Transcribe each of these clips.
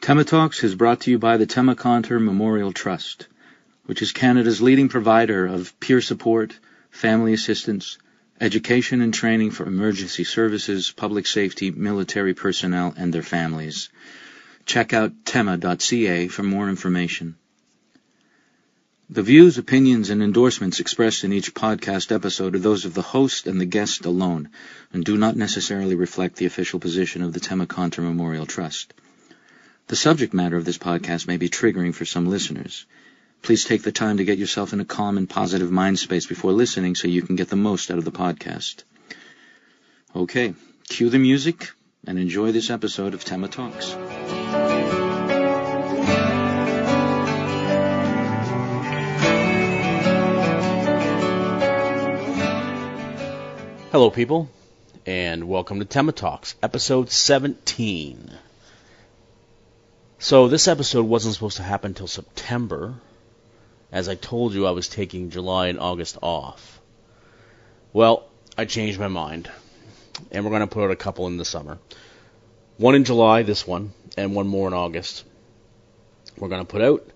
Tema Talks is brought to you by the Tema Conter Memorial Trust, which is Canada's leading provider of peer support, family assistance, education and training for emergency services, public safety, military personnel, and their families. Check out tema.ca for more information. The views, opinions, and endorsements expressed in each podcast episode are those of the host and the guest alone, and do not necessarily reflect the official position of the Tema Conter Memorial Trust. The subject matter of this podcast may be triggering for some listeners. Please take the time to get yourself in a calm and positive mind space before listening so you can get the most out of the podcast. Okay, cue the music and enjoy this episode of Tema Talks. Hello, people, and welcome to Tema Talks, episode 17. So this episode wasn't supposed to happen until September. As I told you, I was taking July and August off. Well, I changed my mind, and we're going to put out a couple in the summer. One in July, this one, and one more in August. We're going to put out,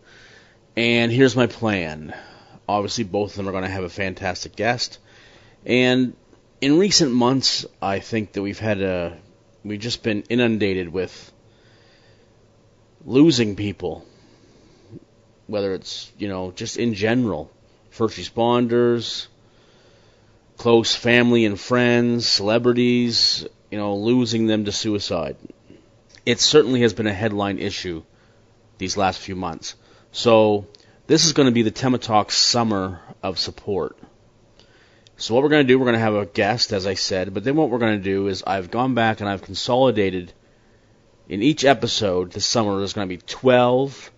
and here's my plan. Obviously, both of them are going to have a fantastic guest, and in recent months, I think that we've just been inundated with losing people, whether it's, just in general, first responders, close family and friends, celebrities, losing them to suicide. It certainly has been a headline issue these last few months. So this is going to be the Tema Talks Summer of Support. So what we're going to do, we're going to have a guest, as I said, but then what we're going to do is I've gone back and I've consolidated in each episode this summer. There's going to be 12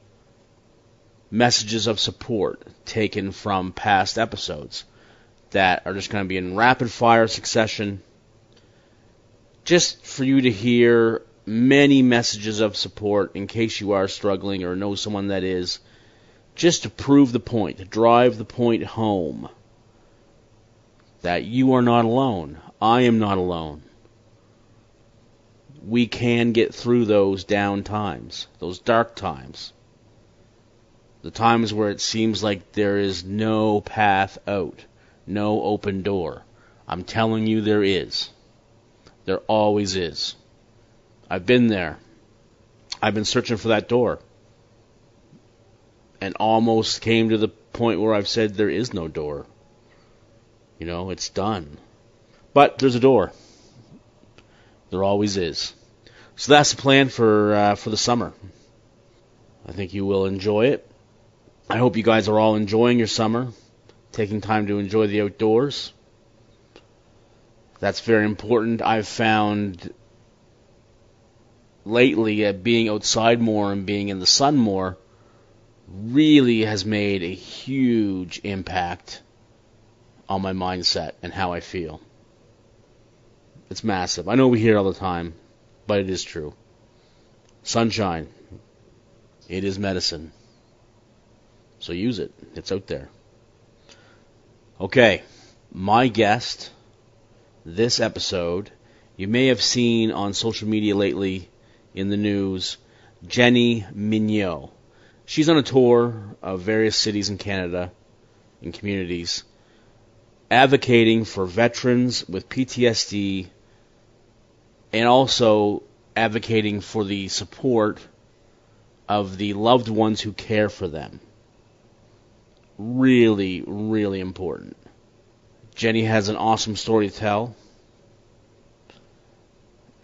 messages of support taken from past episodes that are just going to be in rapid fire succession, just for you to hear many messages of support in case you are struggling or know someone that is, just to prove the point, to drive the point home that you are not alone. I am not alone. We can get through those down times, those dark times, the times where it seems like there is no path out, no open door. I'm telling you, there is. There always is. I've been there. I've been searching for that door, and almost came to the point where I've said there is no door. It's done. But there's a door. There always is. So that's the plan for the summer. I think you will enjoy it. I hope you guys are all enjoying your summer, taking time to enjoy the outdoors. That's very important. I've found lately being outside more and being in the sun more really has made a huge impact on my mindset and how I feel. It's massive. I know we hear it all the time, but it is true. Sunshine, it is medicine. So use it. It's out there. Okay, my guest this episode, you may have seen on social media lately in the news, Jenny Migneault. She's on a tour of various cities in Canada and communities, advocating for veterans with PTSD and also advocating for the support of the loved ones who care for them. Really, really important. Jenny has an awesome story to tell,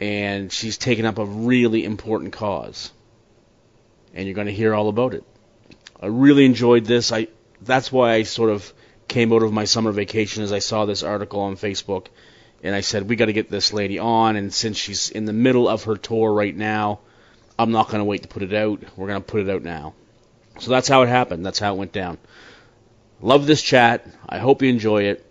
and she's taken up a really important cause, and you're going to hear all about it. I really enjoyed this. That's why I sort of came out of my summer vacation as I saw this article on Facebook, and I said, we got to get this lady on, and since she's in the middle of her tour right now, I'm not going to wait to put it out. We're going to put it out now. So that's how it happened. That's how it went down. Love this chat. I hope you enjoy it.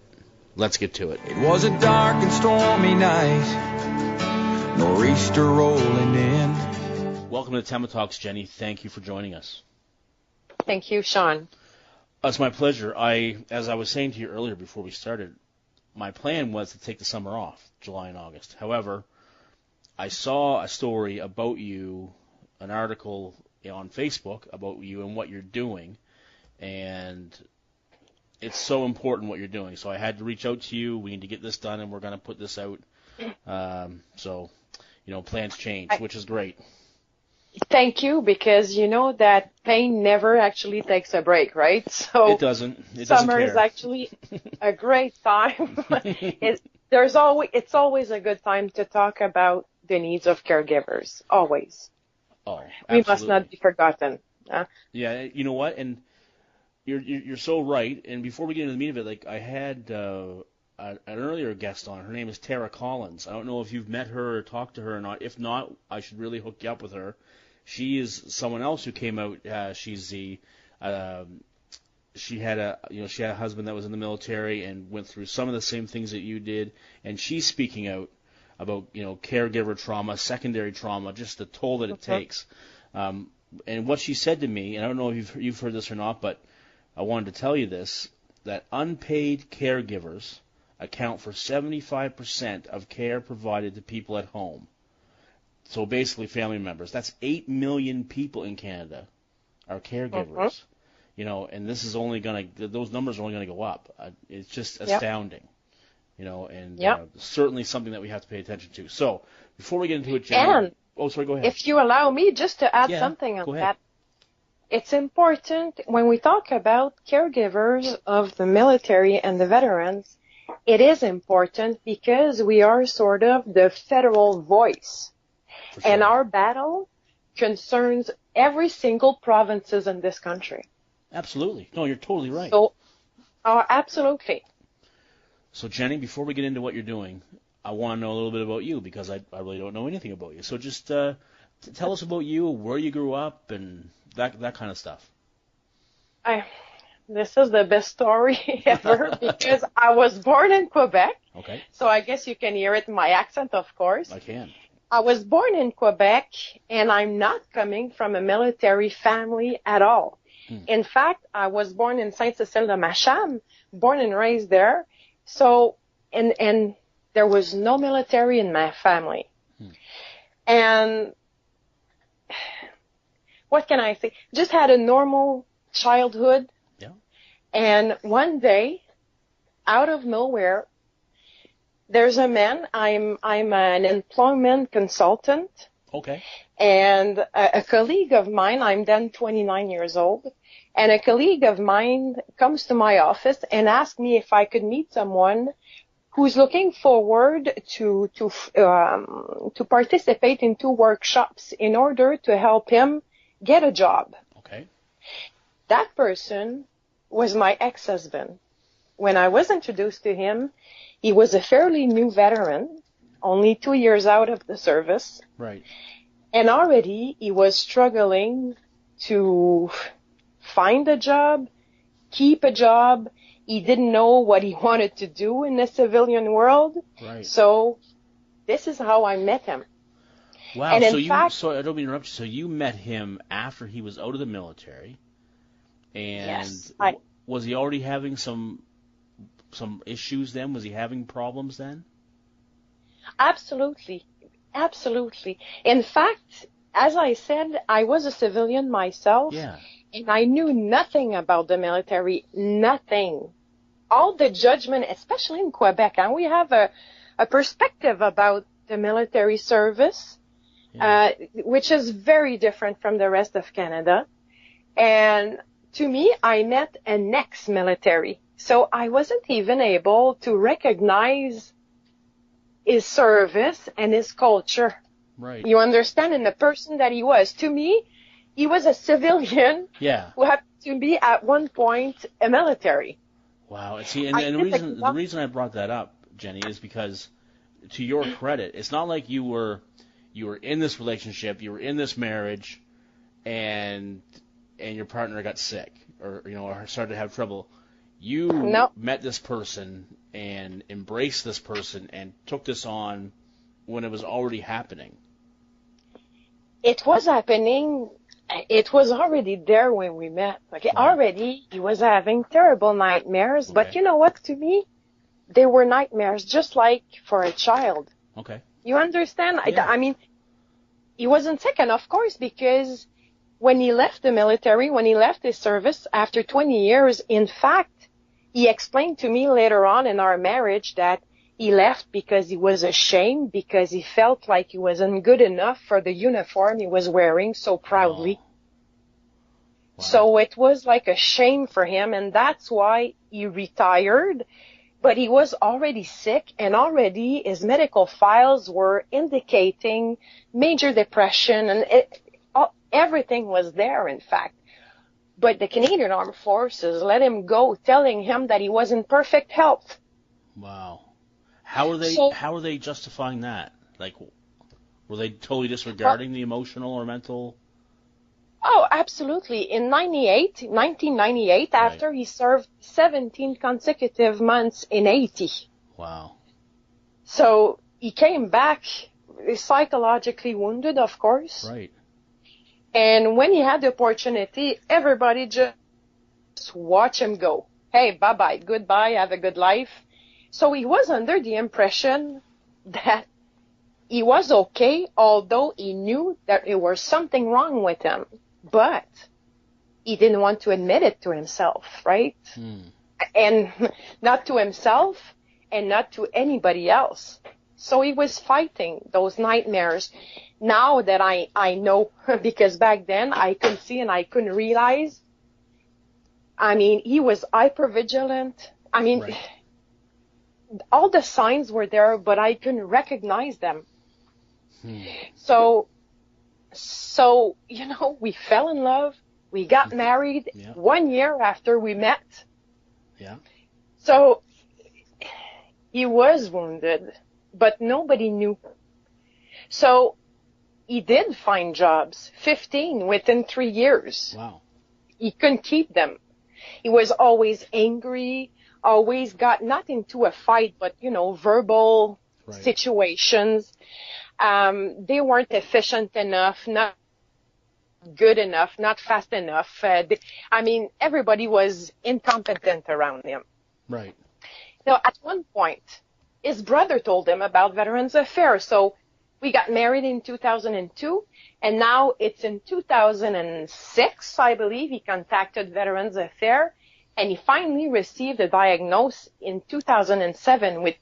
Let's get to it. It was a dark and stormy night, nor'easter rolling in. Welcome to Tema Talks, Jenny. Thank you for joining us. Thank you, Sean. It's my pleasure. As I was saying to you earlier before we started, my plan was to take the summer off, July and August. However, I saw a story about you an article on Facebook about you and what you're doing, and it's so important what you're doing. So I had to reach out to you. We need to get this done, and we're going to put this out. So, plans change, which is great. Thank you, because you know that pain never actually takes a break, right? So it doesn't. Summer is actually a great time. It's always a good time to talk about the needs of caregivers. Always. Oh, absolutely. We must not be forgotten. Yeah, you know what? And you're so right. And before we get into the meat of it, like I had an earlier guest on. Her name is Tara Collins. I don't know if you've met her or talked to her or not. If not, I should really hook you up with her. She is someone else who came out. She's the she had a husband that was in the military and went through some of the same things that you did, and she's speaking out about caregiver trauma, secondary trauma, just the toll that it takes. And what she said to me, and I don't know if you've heard this or not, but I wanted to tell you this, that unpaid caregivers account for 75% of care provided to people at home. So basically family members. That's 8 million people in Canada are caregivers. And this is those numbers are only going to go up. It's just astounding. And certainly something that we have to pay attention to. So before we get into it, Jenny, sorry, go ahead. If you allow me just to add something on that, it's important when we talk about caregivers of the military and the veterans, it is important because we are sort of the federal voice. Sure. And our battle concerns every single provinces in this country. Absolutely. No, you're totally right. So, absolutely. So, Jenny, before we get into what you're doing, I want to know a little bit about you because I really don't know anything about you. So just tell us about you, where you grew up, and that kind of stuff. This is the best story ever because I was born in Quebec. Okay. So I guess you can hear it in my accent, of course. I can. I was born in Quebec, and I'm not coming from a military family at all. In fact, I was born in Sainte-Cécile-de-Macham, born and raised there. So, and there was no military in my family. And what can I say? Just had a normal childhood. Yeah. And one day, out of nowhere, there's a man. I'm an employment consultant. Okay. And a colleague of mine, I'm then 29 years old, and a colleague of mine comes to my office and asks me if I could meet someone who's looking forward to participate in 2 workshops in order to help him get a job. Okay. That person was my ex-husband. When I was introduced to him, he was a fairly new veteran, only 2 years out of the service. Right. And already he was struggling to find a job, keep a job. He didn't know what he wanted to do in the civilian world. Right. So this is how I met him. Wow. And so in fact, I don't mean to interrupt you. So you met him after he was out of the military, and yes, was he already having some issues then? Was he having problems then? Absolutely. Absolutely. In fact, as I said, I was a civilian myself. Yeah. And I knew nothing about the military, nothing. All the judgment, especially in Quebec, and we have a perspective about the military service, which is very different from the rest of Canada. And to me, I met an ex-military. So I wasn't even able to recognize his service and his culture. Right. You understand? And the person that he was. To me, he was a civilian who happened to be at one point a military. Wow. See, and the reason I brought that up, Jenny, is because to your credit, it's not like you were in this relationship, you were in this marriage, and your partner got sick or started to have trouble. You met this person and embraced this person and took this on when it was already happening. It was happening. It was already there when we met. Okay, already he was having terrible nightmares. Okay. But you know what? To me, they were nightmares, just like for a child. Okay. You understand? Yeah. I mean, he wasn't sick, and of course, because when he left the military, when he left his service after 20 years, in fact, he explained to me later on in our marriage that he left because he was ashamed, because he felt like he wasn't good enough for the uniform he was wearing so proudly. Wow. So it was like a shame for him, and that's why he retired. But he was already sick, and already his medical files were indicating major depression, and everything was there, in fact. But the Canadian Armed Forces let him go, telling him that he was in perfect health. Wow. How are they justifying that? Like, were they totally disregarding the emotional or mental? Oh, absolutely. In 1998, after he served 17 consecutive months in Haiti. Wow. So he came back psychologically wounded, of course. Right. And when he had the opportunity, everybody just watched him go. Hey, bye-bye, goodbye, have a good life. So he was under the impression that he was okay, although he knew that there was something wrong with him. But he didn't want to admit it to himself, right? And not to himself and not to anybody else. So he was fighting those nightmares. Now that I know, because back then I couldn't see and I couldn't realize. I mean, he was hypervigilant. I mean, right. All the signs were there, but I couldn't recognize them. So, we fell in love. We got married 1 year after we met. Yeah. So he was wounded, but nobody knew. So he did find jobs, 15 within 3 years. Wow. He couldn't keep them. He was always angry, always got not into a fight, but, verbal situations. They weren't efficient enough, not good enough, not fast enough. Everybody was incompetent around him. Right. Now, at one point, his brother told him about Veterans Affairs. So we got married in 2002, and now it's in 2006, I believe, he contacted Veterans Affairs, and he finally received a diagnosis in 2007 with,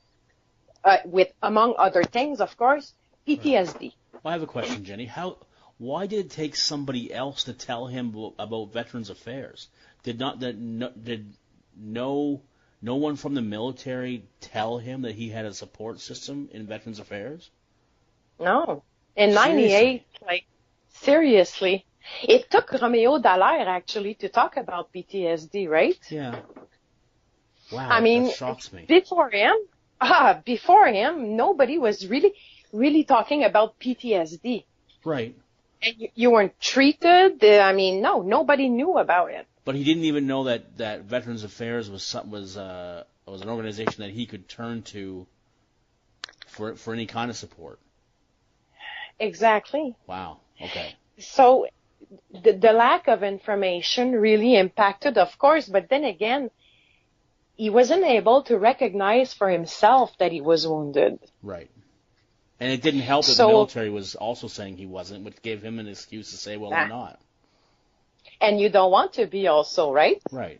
among other things, of course, PTSD. Well, I have a question, Jenny. Why did it take somebody else to tell him about Veterans Affairs? Did no one from the military tell him that he had a support system in Veterans Affairs? No. In 98, seriously. It took Roméo Dallaire, actually, to talk about PTSD, right? Yeah. Wow, that shocks me. Before him, nobody was really talking about PTSD. Right. And you weren't treated. No, nobody knew about it. But he didn't even know that Veterans Affairs was an organization that he could turn to for any kind of support. Exactly. Wow. Okay. So the lack of information really impacted, of course, but then again, he wasn't able to recognize for himself that he was wounded. Right. And it didn't help that the military was also saying he wasn't, which gave him an excuse to say, well, I'm not. And you don't want to be also, right? Right.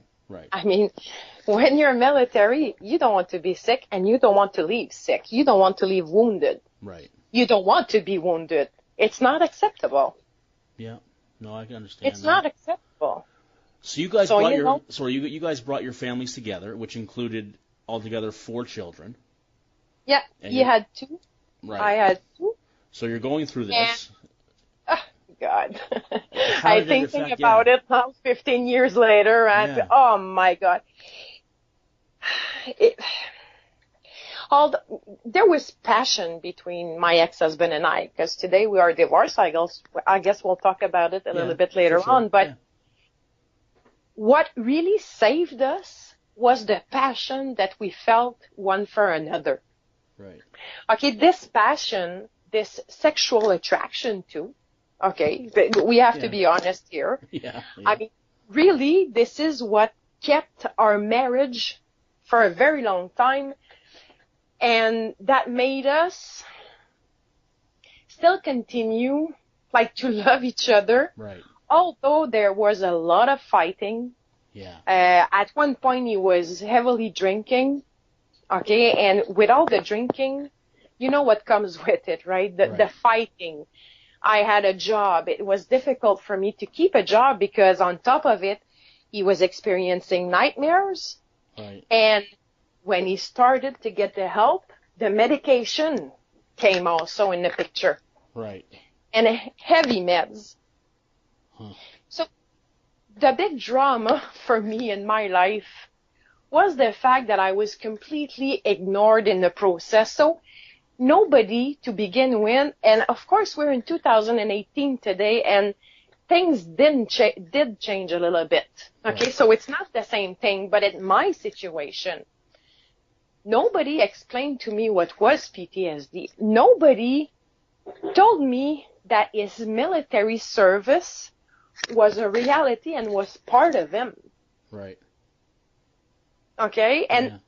When you're military, you don't want to be sick, and you don't want to leave sick. You don't want to leave wounded. Right. You don't want to be wounded. It's not acceptable. Yeah. No, I can understand It's not acceptable. So you guys you guys brought your families together, which included altogether 4 children. Yeah, he had 2. Right. I had 2. So you're going through this. God. I'm thinking about it now 15 years later, and oh my God. There was passion between my ex-husband and I, because today we are divorced. I guess we'll talk about it a little bit later on, but what really saved us was the passion that we felt one for another. Right. Okay, this passion, this sexual attraction too, okay, we have to be honest here. Yeah. Really, this is what kept our marriage for a very long time, and that made us still continue like to love each other. Right. Although there was a lot of fighting. Yeah. At one point he was heavily drinking. Okay, and with all the drinking, you know what comes with it, right? The fighting. I had a job. It was difficult for me to keep a job because on top of it, he was experiencing nightmares. Right. And when he started to get the help, the medication came also in the picture. Right. And heavy meds. Huh. So the big drama for me in my life was the fact that I was completely ignored in the process. So nobody to begin with, and of course we're in 2018 today, and things did change a little bit. Okay, so it's not the same thing, but in my situation, nobody explained to me what was PTSD. Nobody told me that his military service was a reality and was part of him. Right. Okay, and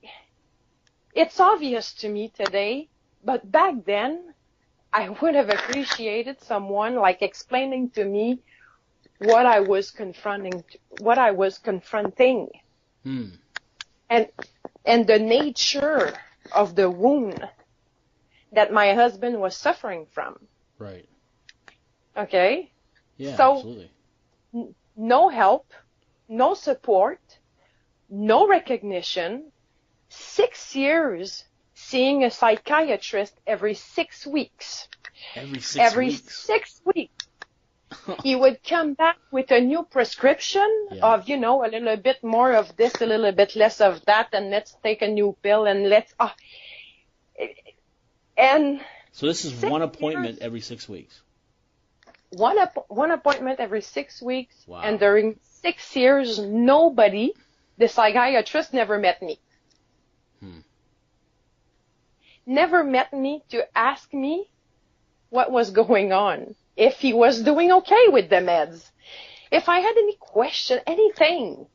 it's obvious to me today, but back then, I would have appreciated someone like explaining to me what I was confronting, and the nature of the wound that my husband was suffering from. Right. Okay? Yeah, so, absolutely. No help, no support, no recognition, 6 years seeing a psychiatrist every 6 weeks. Every 6 weeks? 6 weeks. He would come back with a new prescription of, a little bit more of this, a little bit less of that, and let's take a new pill, and and so this is one appointment every 6 weeks? One appointment every 6 weeks, wow. And during 6 years, nobody, the psychiatrist never met me. Never met me to ask me what was going on, if he was doing okay with the meds, if I had any question, anything.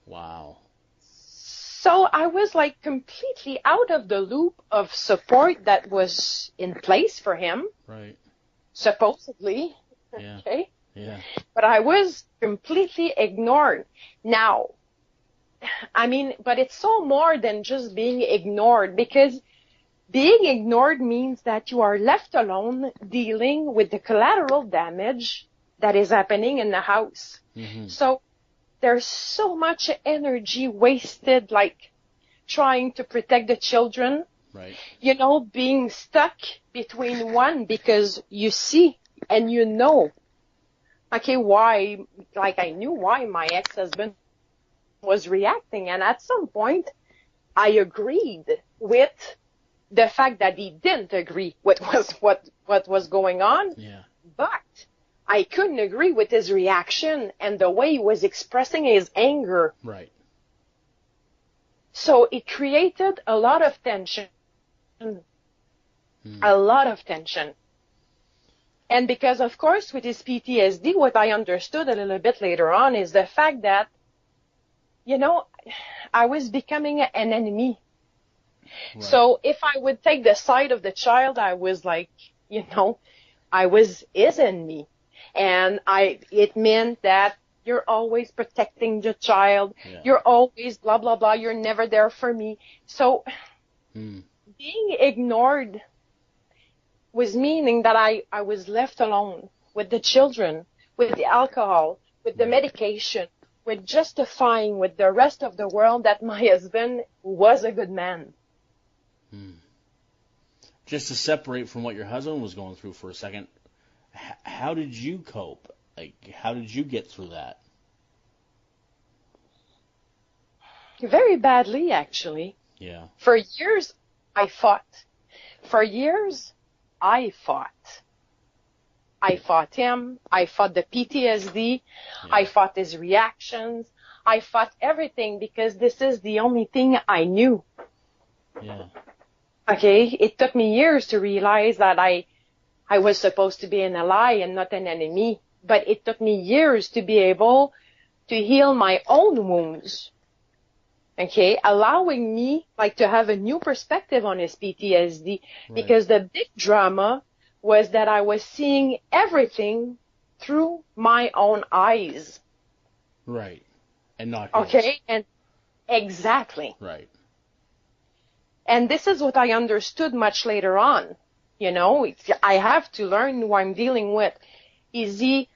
Wow. So I was like completely out of the loop of support that was in place for him. Right. Supposedly. Yeah. Okay. Yeah. But I was completely ignored. Now, but it's so more than just being ignored, because being ignored means that you are left alone dealing with the collateral damage that is happening in the house. Mm-hmm. So there's so much energy wasted, like trying to protect the children. Right. Being stuck between one, because you see and why, like I knew why my ex-husband was reacting. And at some point, I agreed with the fact that he didn't agree with what was going on. Yeah. But I couldn't agree with his reaction and the way he was expressing his anger. Right. So it created a lot of tension. A lot of tension. And because, of course, with his PTSD, what I understood a little bit later on is the fact that, I was becoming an enemy. Right. So if I would take the side of the child, I was like, I was his enemy. And it meant that you're always protecting the child. Yeah. You're always blah, blah, blah. You're never there for me. So being ignored was meaning that I was left alone with the children, with the alcohol, with the medication, with justifying with the rest of the world that my husband was a good man. Just to separate from what your husband was going through for a second, how did you cope? Like, how did you get through that? Very badly, actually. Yeah. For years, I fought. For years, I fought. I fought him. I fought the PTSD. Yeah. I fought his reactions. I fought everything because this is the only thing I knew. Yeah. Okay? It took me years to realize that I was supposed to be an ally and not an enemy. But it took me years to be able to heal my own wounds. Okay? Allowing me, to have a new perspective on his PTSD. Right. Because the big drama was that I was seeing everything through my own eyes. Right. And not his. Okay? And exactly. Right. And this is what I understood much later on. You know, I have to learn who I'm dealing with. Is he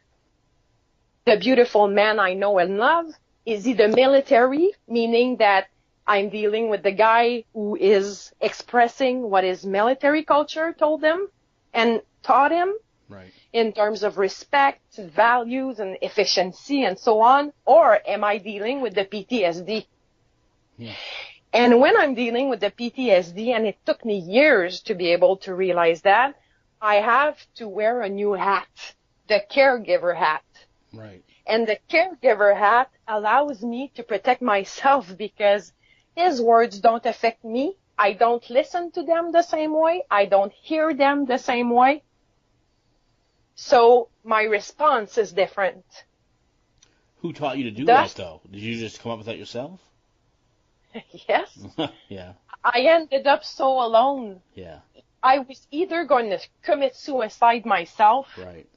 the beautiful man I know and love? Is he the military, meaning that I'm dealing with the guy who is expressing what his military culture told him and taught him? Right. In terms of respect, values, and efficiency, and so on? Or am I dealing with the PTSD? Yeah. And when I'm dealing with the PTSD, and it took me years to be able to realize that, I have to wear a new hat, the caregiver hat. Right. And the caregiver hat allows me to protect myself because his words don't affect me. I don't listen to them the same way. I don't hear them the same way. So my response is different. Who taught you to do that, though? Did you just come up with that yourself? Yes. Yeah. I ended up so alone. Yeah. I was either going to commit suicide myself, Right.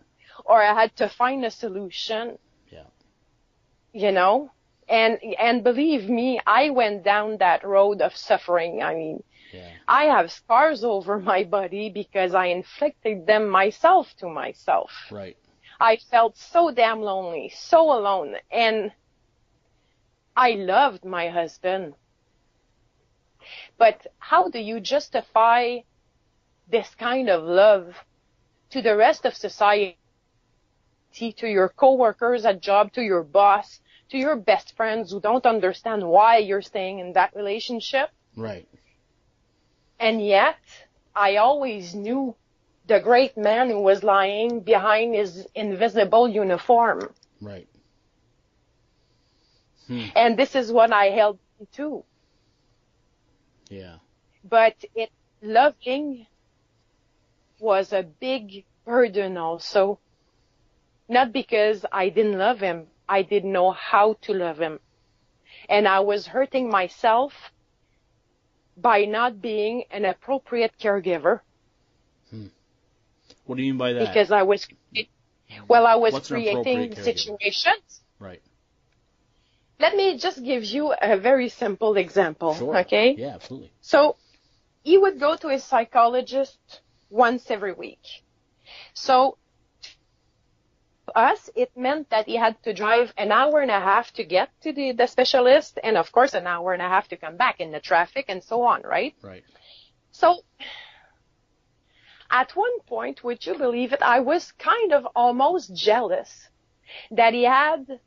or I had to find a solution. Yeah. You know? And believe me, I went down that road of suffering. I mean, Yeah. I have scars over my body because I inflicted them myself to myself. Right. I felt so damn lonely, so alone, and I loved my husband. But how do you justify this kind of love to the rest of society, to your coworkers at job, to your boss, to your best friends who don't understand why you're staying in that relationship? Right. And yet, I always knew the great man who was lying behind his invisible uniform. Right. And this is what I held to. Yeah. But loving was a big burden also. Not because I didn't love him. I didn't know how to love him. And I was hurting myself by not being an appropriate caregiver. What do you mean by that? Because I was creating situations. Right. Let me just give you a very simple example, Sure. okay? Yeah, absolutely. So, he would go to his psychologist once every week. So, to us, it meant that he had to drive an hour and a half to get to the specialist, and of course an hour and a half to come back in the traffic and so on, right? Right. So, at one point, would you believe it, I was kind of almost jealous that he had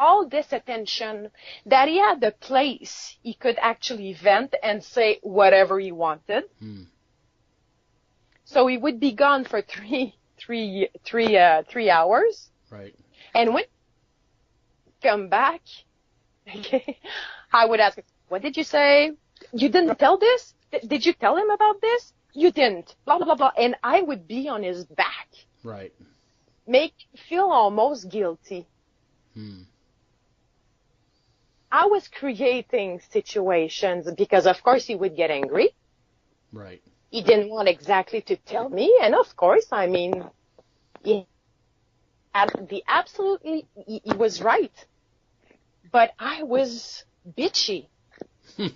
all this attention, that he had a place he could actually vent and say whatever he wanted. So he would be gone for three hours. Right. And when he come back, okay, I would ask, what did you say? You didn't tell this? Did you tell him about this? You didn't. Blah, blah, blah. And I would be on his back. Right. Make him feel almost guilty. I was creating situations because, of course, he would get angry. Right. He didn't want exactly to tell me. And, of course, I mean, he was right. But I was bitchy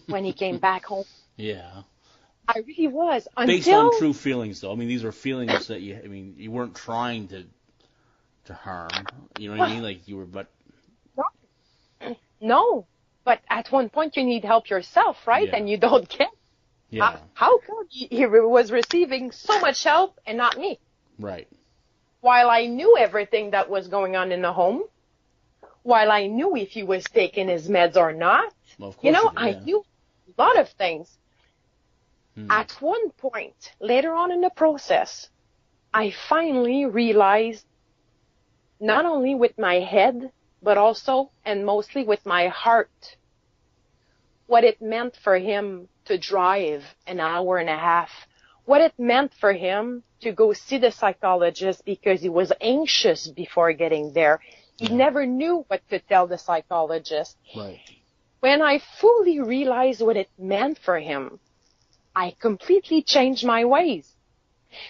when he came back home. Yeah. I really was. Based on true feelings, though. I mean, these were feelings that you weren't trying to harm. You know what I mean? Like, you were, but... No, but at one point you need help yourself, right? Yeah. And you don't get. Yeah. How come he was receiving so much help and not me? Right. While I knew everything that was going on in the home, while I knew if he was taking his meds or not, Well, of course I knew a lot of things. At one point, later on in the process, I finally realized, not only with my head, but also and mostly with my heart, what it meant for him to drive an hour and a half, what it meant for him to go see the psychologist because he was anxious before getting there. He never knew what to tell the psychologist. Right. When I fully realized what it meant for him, I completely changed my ways.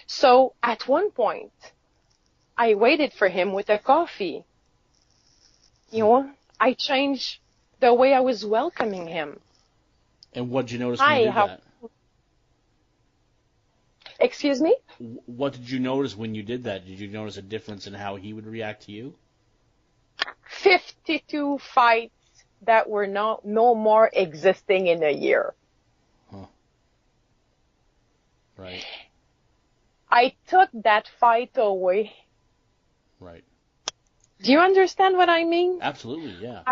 So at one point, I waited for him with a coffee. You know, I changed the way I was welcoming him. And what did you notice when you did that? Excuse me? What did you notice when you did that? Did you notice a difference in how he would react to you? 52 fights that were no more existing in a year. Huh. Right. I took that fight away. Right. Do you understand what I mean? Absolutely, yeah.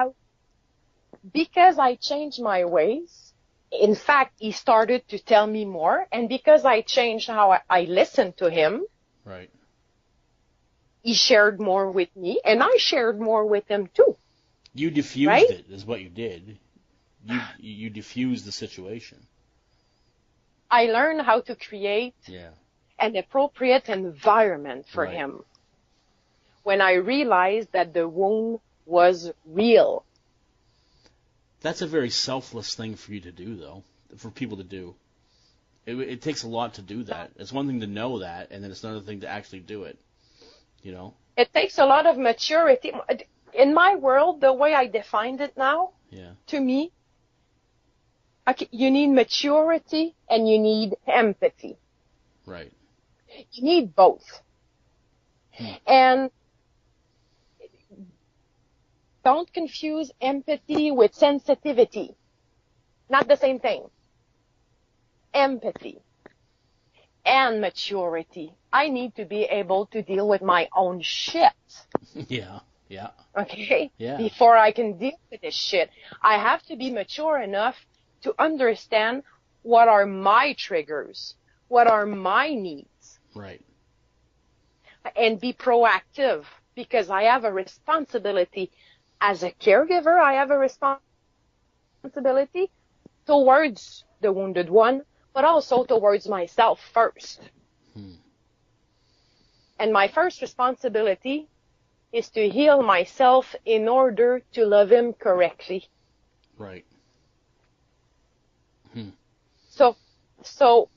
Because I changed my ways, in fact, he started to tell me more, and because I changed how I listened to him, right, he shared more with me, and I shared more with him too. You diffused right? it, is what you did. You diffused the situation. I learned how to create an appropriate environment for him. When I realized that the wound was real. That's a very selfless thing for you to do, though, for people to do. It takes a lot to do that. It's one thing to know that, and then it's another thing to actually do it, you know? It takes a lot of maturity. In my world, the way I defined it now, to me, you need maturity and you need empathy. Right. You need both. And don't confuse empathy with sensitivity. Not the same thing. Empathy and maturity. I need to be able to deal with my own shit. Yeah. Okay? Yeah. Before I can deal with this shit, I have to be mature enough to understand what are my triggers, what are my needs. Right. And be proactive, because I have a responsibility. As a caregiver, I have a responsibility towards the wounded one, but also towards myself first. And my first responsibility is to heal myself in order to love him correctly. Right. So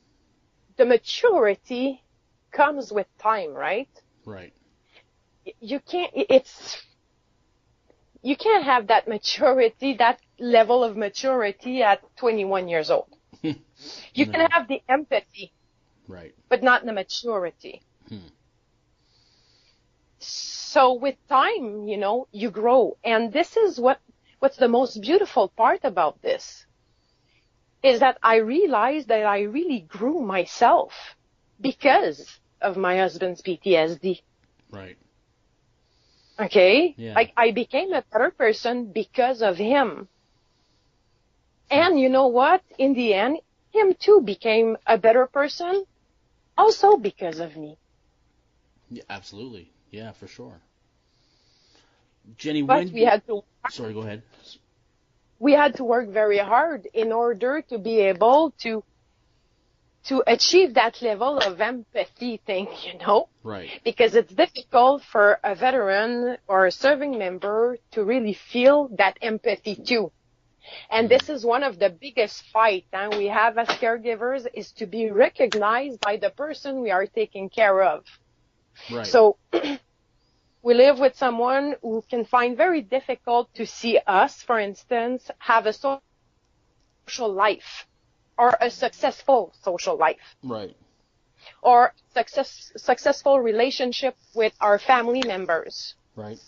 the maturity comes with time, right? Right. You can't have that maturity, that level of maturity at 21 years old. You can have the empathy, right, but not the maturity. So with time, you grow. And this is what's the most beautiful part about this, is that I realized that I really grew myself because of my husband's PTSD. Right. Okay? Yeah. Like, I became a better person because of him. And you know what? In the end, him too became a better person also because of me. Yeah, absolutely. Yeah, for sure. Jenny, but Sorry, go ahead. We had to work very hard in order to be able to achieve that level of empathy thing, Right. Because it's difficult for a veteran or a serving member to really feel that empathy too. And this is one of the biggest fights we have as caregivers, is to be recognized by the person we are taking care of. Right. So we live with someone who can find very difficult to see us, for instance, have a social life or a successful social life. Right. Or successful relationship with our family members. Right.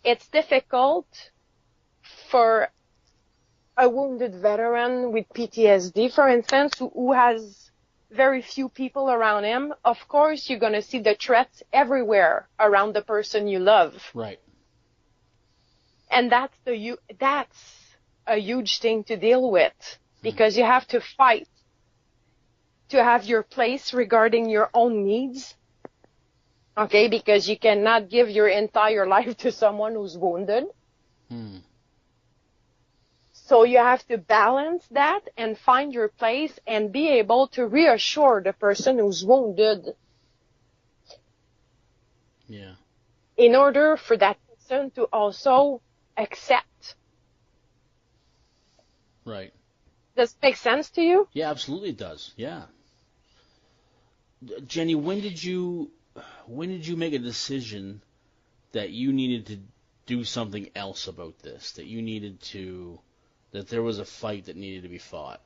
It's difficult for a wounded veteran with PTSD, for instance, who has very few people around him. Of course, you're going to see the threats everywhere around the person you love. Right. And that's a huge thing to deal with, because you have to fight to have your place regarding your own needs. Okay, because you cannot give your entire life to someone who's wounded. So you have to balance that and find your place and be able to reassure the person who's wounded. Yeah. In order for that person to also accept. Right. Does it make sense to you? Yeah, absolutely it does. Yeah. Jenny, when did you make a decision that you needed to do something else about this? That there was a fight that needed to be fought?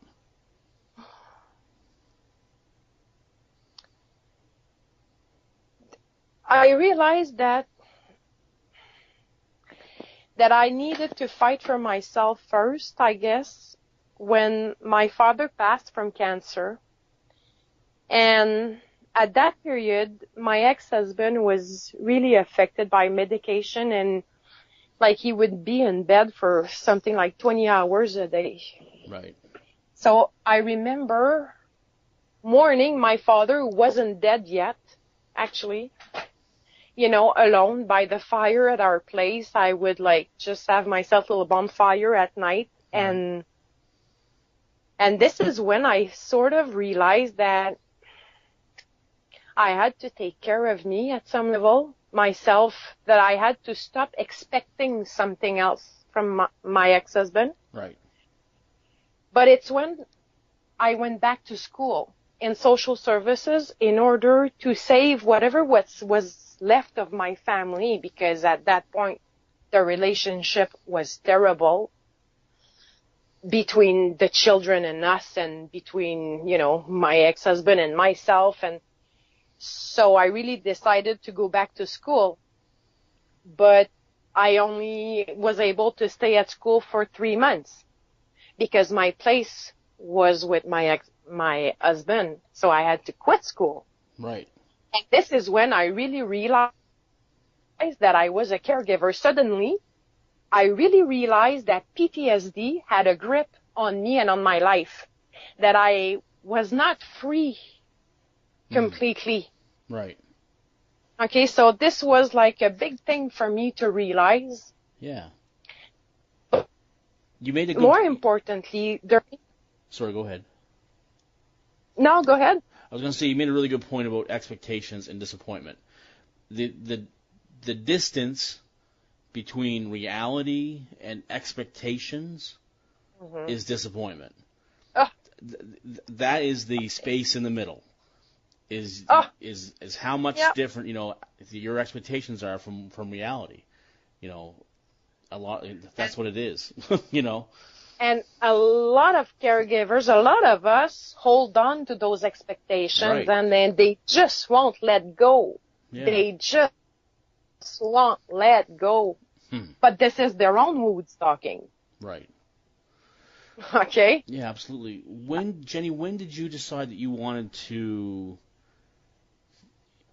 I realized that I needed to fight for myself first, I guess, when my father passed from cancer. And at that period, my ex-husband was really affected by medication, and like he would be in bed for something like 20 hours a day. Right. So I remember mourning my father, who wasn't dead yet, actually, alone by the fire at our place. I would just have myself a little bonfire at night. And this is when I sort of realized that I had to take care of me at some level, myself, that I had to stop expecting something else from my ex-husband. Right. But it's when I went back to school in social services in order to save whatever was left of my family, because at that point the relationship was terrible between the children and us, and between, my ex-husband and myself. And so I really decided to go back to school, but I only was able to stay at school for 3 months because my place was with my husband, so I had to quit school. Right. And this is when I really realized that I was a caregiver. Suddenly, I really realized that PTSD had a grip on me and on my life, that I was not free completely. Right. Okay, so this was like a big thing for me to realize. Yeah. You made a good... More importantly, Sorry, go ahead. No, go ahead. I was going to say, you made a really good point about expectations and disappointment. The distance between reality and expectations is disappointment. That is the space in the middle. Is how much different, your expectations are from reality. A lot. That's what it is. And a lot of caregivers, a lot of us hold on to those expectations, right. And then they just won't let go. Yeah. They just won't let go. But this is their own moods talking. Right. Okay? Yeah, absolutely. Jenny, when did you decide that you wanted to,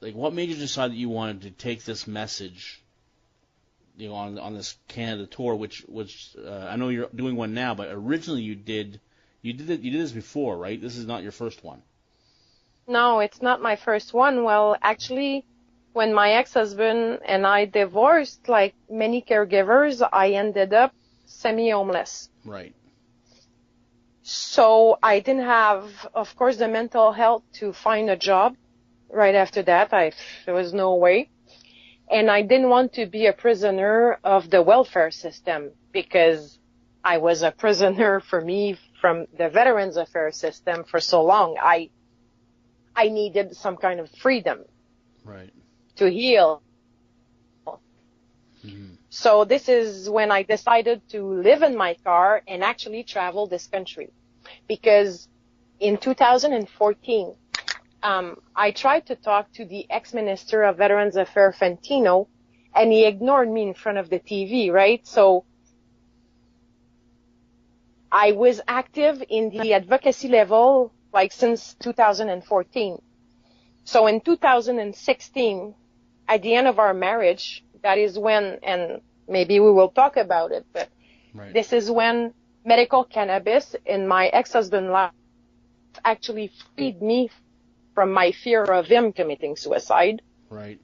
what made you decide that you wanted to take this message, on this Canada tour, which I know you're doing one now, but originally you did this before, right? This is not your first one. No, it's not my first one. Well, actually, when my ex-husband and I divorced, like many caregivers, I ended up semi-homeless. Right. So I didn't have, of course, the mental health to find a job right after that. There was no way. And I didn't want to be a prisoner of the welfare system, because I was a prisoner for me from the Veterans Affairs system for so long. I needed some kind of freedom. Right. To heal. So this is when I decided to live in my car and actually travel this country. Because in 2014, I tried to talk to the ex-minister of Veterans Affairs, Fantino, and he ignored me in front of the TV, right? So I was active in the advocacy level, since 2014. So in 2016, at the end of our marriage, that is when, and maybe we will talk about it, but right. This is when medical cannabis in my ex-husband's life actually freed me from my fear of him committing suicide. Right.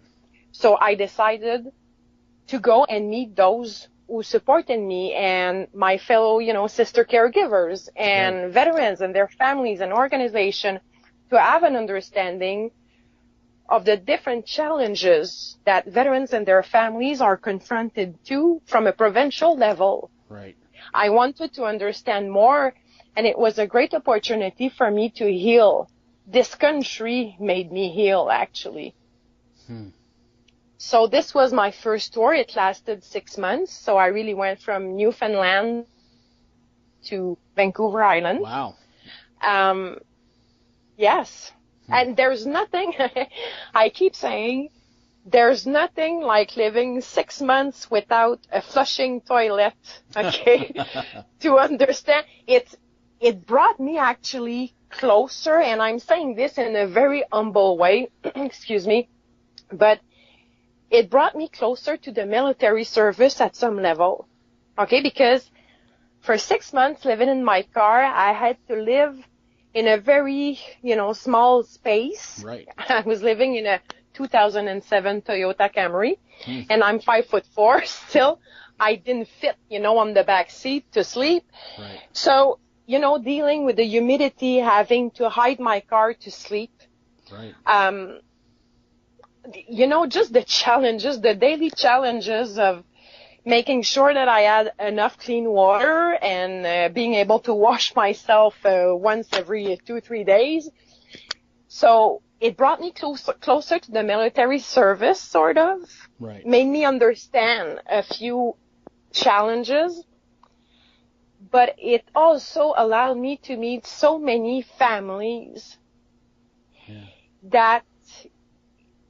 So I decided to go and meet those who supported me and my fellow, sister caregivers and veterans and their families and organizations, to have an understanding of the different challenges that veterans and their families are confronted to from a provincial level. Right. I wanted to understand more, and it was a great opportunity for me to heal this country made me heal, actually. So this was my first tour. It lasted 6 months. So I really went from Newfoundland to Vancouver Island. Wow. Yes. And there's nothing, I keep saying, there's nothing like living 6 months without a flushing toilet, okay, to understand. It brought me actually closer, and I'm saying this in a very humble way, excuse me, but it brought me closer to the military service at some level, okay, because for 6 months living in my car, I had to live in a very, small space. Right. I was living in a 2007 Toyota Camry, and I'm 5'4" still. I didn't fit, on the back seat to sleep. Right. So, dealing with the humidity, having to hide my car to sleep. Right. Just the challenges, the daily challenges of making sure that I had enough clean water and being able to wash myself once every 2-3 days. So it brought me closer to the military service, sort of. Right. Made me understand a few challenges. But it also allowed me to meet so many families that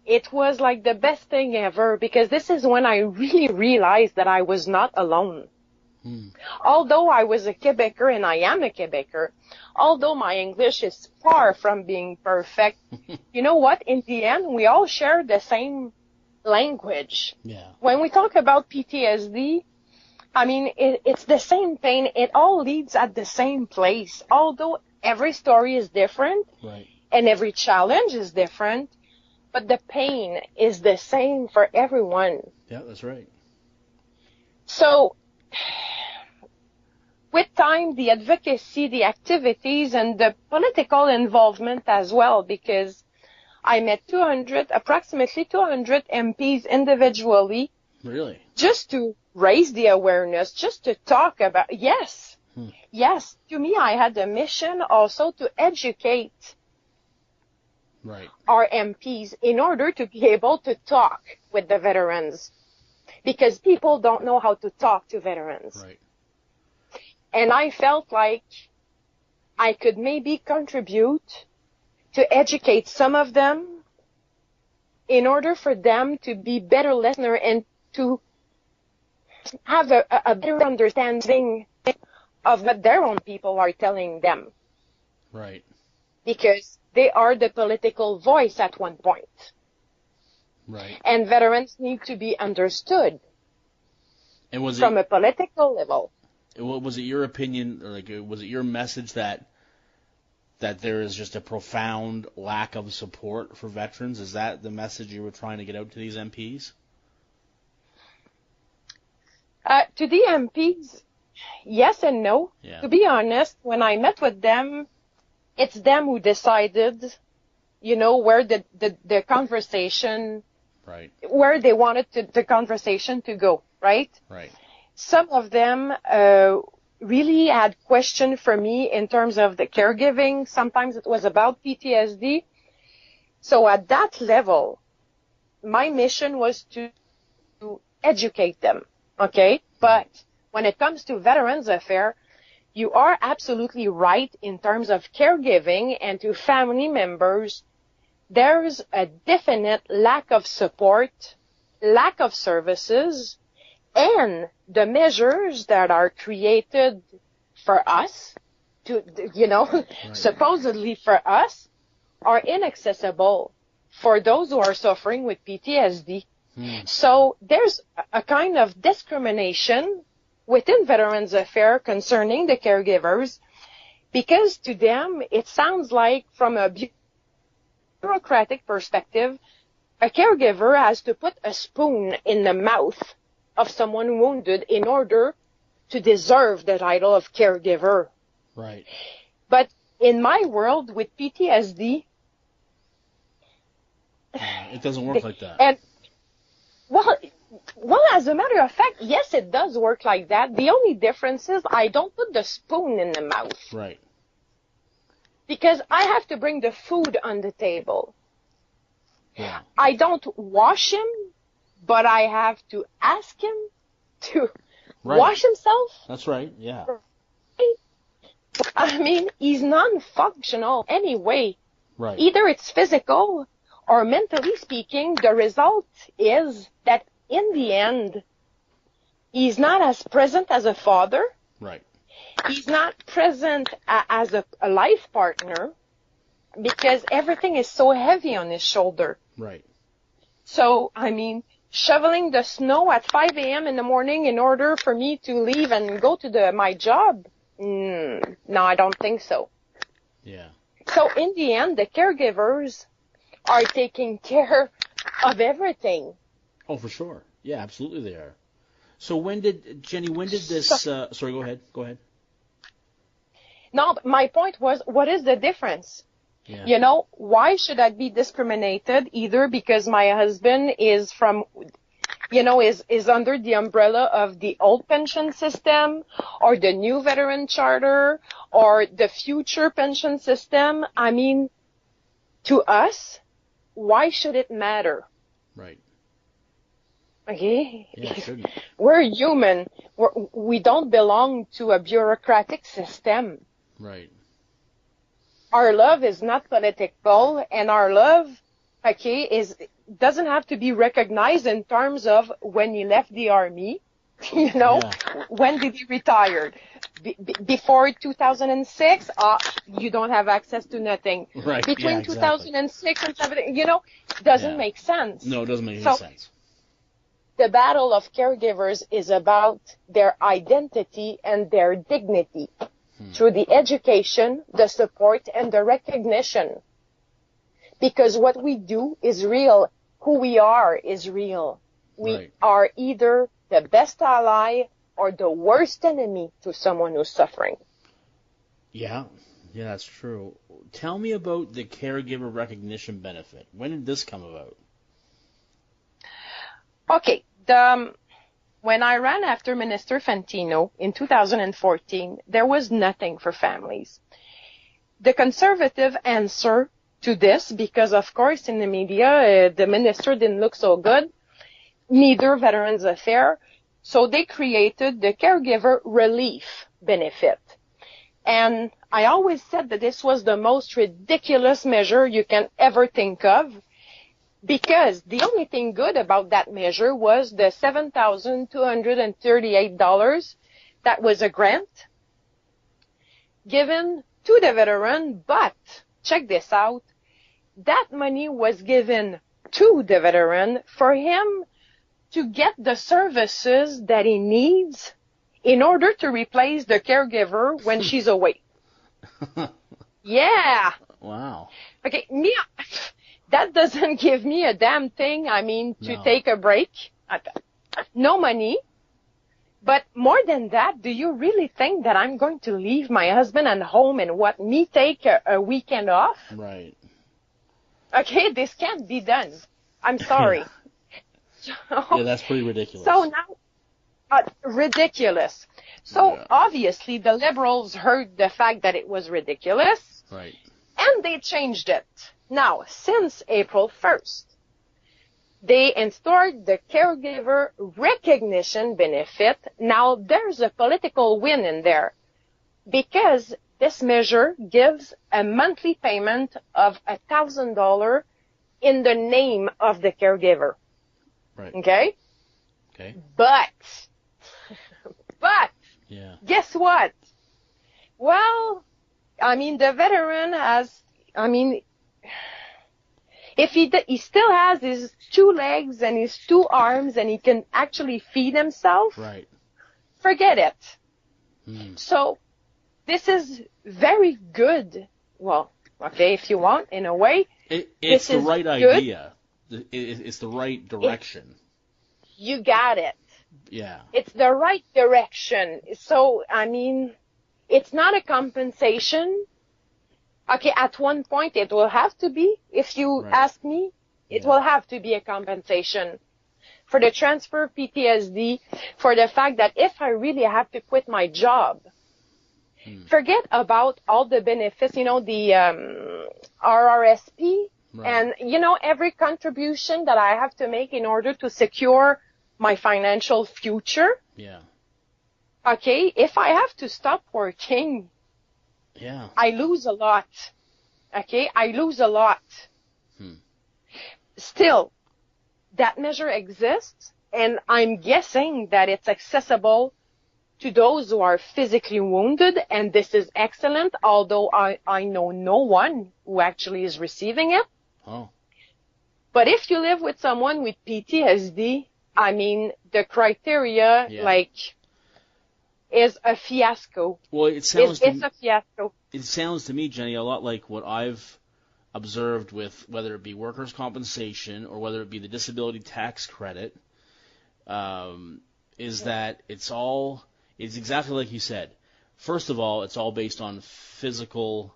it was like the best thing ever, because this is when I really realized that I was not alone. Although I was a Quebecer, and I am a Quebecer, although my English is far from being perfect, you know what? In the end, we all share the same language. Yeah. When we talk about PTSD, I mean, it's the same pain. It all leads at the same place. Although every story is different, Right. and every challenge is different, but the pain is the same for everyone. Yeah, that's right. So, with time, the advocacy, the activities, and the political involvement as well, because I met approximately 200 MPs individually. Really? Just to raise the awareness, just to talk about, yes. Yes, to me, I had a mission also to educate Right. our MPs in order to be able to talk with the veterans, because people don't know how to talk to veterans. Right. And I felt like I could maybe contribute to educate some of them in order for them to be better listeners and to have a better understanding of what their own people are telling them. Right. Because they are the political voice at one point. Right. And veterans need to be understood And from a political level. Was it your opinion, or was it your message that there is just a profound lack of support for veterans? Is that the message you were trying to get out to these MPs? To the MPs, yes and no. Yeah. To be honest, when I met with them, it's them who decided, where the conversation, Right. where they wanted the conversation to go, right? Right. Some of them really had questions for me in terms of the caregiving. Sometimes it was about PTSD. So at that level, my mission was to educate them, okay? But when it comes to Veterans Affairs, you are absolutely right in terms of caregiving, and to family members, there's a definite lack of support, lack of services, and the measures that are created for us, supposedly for us, are inaccessible for those who are suffering with PTSD. So there's a kind of discrimination within Veterans Affairs concerning the caregivers, because to them it sounds like, from a bureaucratic perspective, a caregiver has to put a spoon in the mouth of someone wounded in order to deserve the title of caregiver. Right. But in my world with PTSD, It doesn't work like that. And well, as a matter of fact, yes, it does work like that. The only difference is I don't put the spoon in the mouth. Right. because I have to bring the food on the table. Yeah. I don't wash him, but I have to ask him to wash himself. That's right. Yeah. I mean, he's non-functional anyway. Right. Either it's physical or mentally speaking, the result is that in the end, he's not as present as a father. Right. He's not present as a life partner because everything is so heavy on his shoulder. Right. So, I mean, shoveling the snow at 5 a.m. in the morning in order for me to leave and go to my job, no, I don't think so. Yeah. So, in the end, the caregivers are taking care of everything. Oh, for sure. Yeah, absolutely they are. So when did this, sorry, go ahead. No, my point was, what is the difference? Yeah. You know, why should I be discriminated either because my husband is from, you know, is under the umbrella of the old pension system or the new veteran charter or the future pension system? I mean, to us, why should it matter? Right. Okay? Yeah, it shouldn't. We're human. We don't belong to a bureaucratic system. Right. Our love is not political, and our love, okay, doesn't have to be recognized in terms of when he left the army, you know, when did he retire? Before 2006, you don't have access to nothing. Right. Between exactly. 2006 and 17, you know, doesn't make sense. No, it doesn't make any sense. The battle of caregivers is about their identity and their dignity through the education, the support, and the recognition. Because what we do is real. Who we are is real. We are either the best ally or the worst enemy to someone who's suffering. Yeah, that's true. Tell me about the caregiver recognition benefit. When did this come about? Okay, when I ran after Minister Fantino in 2014, there was nothing for families. The conservative answer to this, because of course in the media, the minister didn't look so good, neither Veterans Affairs, so they created the caregiver relief benefit. And I always said that this was the most ridiculous measure you can ever think of, because the only thing good about that measure was the $7,238 that was a grant given to the veteran, but check this out, that money was given to the veteran for him to get the services that he needs in order to replace the caregiver when she's away. Yeah. Wow. Okay, that doesn't give me a damn thing, I mean, to take a break. No money. But more than that, do you really think that I'm going to leave my husband at home and me take a weekend off? Right. Okay, this can't be done. I'm sorry. Yeah, that's pretty ridiculous. So now, ridiculous. So obviously the Liberals heard the fact that it was ridiculous. Right. And they changed it. Now, since April 1st, they instaured the caregiver recognition benefit. Now, there's a political win in there because this measure gives a monthly payment of $1,000 in the name of the caregiver. Right. Okay? Okay. But, guess what? Well, I mean, the veteran if he still has his 2 legs and his 2 arms and he can actually feed himself, right, forget it. So this is very good. Well, okay, if you want, in a way. It's the right idea. It's the right direction. You got it. Yeah. It's the right direction. So, I mean, it's not a compensation. Okay, at one point it will have to be. If you ask me, it will have to be a compensation for the transfer of PTSD, for the fact that if I really have to quit my job, Forget about all the benefits, the RRSP, and, every contribution that I have to make in order to secure my financial future. Yeah. Okay, if I have to stop working, I lose a lot. Okay, I lose a lot. Still, that measure exists, and I'm guessing that it's accessible to those who are physically wounded, and this is excellent, although I know no one who actually is receiving it. Oh. But if you live with someone with PTSD, I mean, the criteria, is a fiasco. Well, it's a fiasco. It sounds to me, Jenny, a lot like what I've observed with whether it be workers' compensation or whether it be the disability tax credit, is that it's exactly like you said. First of all, it's all based on physical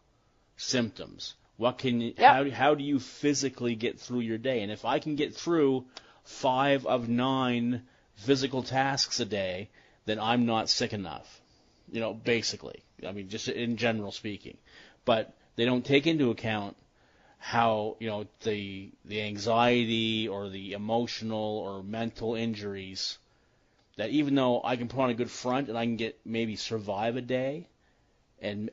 symptoms. How do you physically get through your day? And if I can get through 5 of 9 physical tasks a day, then I'm not sick enough. Basically. I mean, just in general speaking. But they don't take into account how, the anxiety or the emotional or mental injuries that even though I can put on a good front and I can survive a day and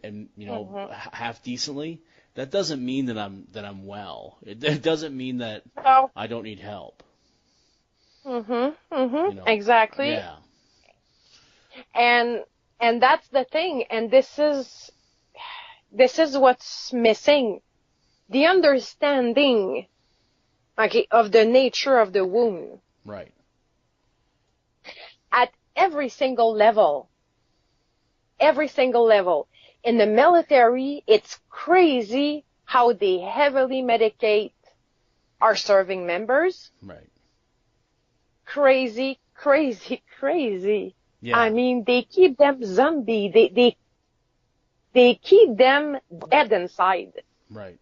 half decently, that doesn't mean that I'm well. It doesn't mean that I don't need help. Exactly. Yeah. And that's the thing, and this is what's missing. The understanding, of the nature of the wound. Right. At every single level. In the military, it's crazy how they heavily medicate our serving members. Right. Crazy. Yeah. I mean, they keep them zombie. They keep them dead inside. Right.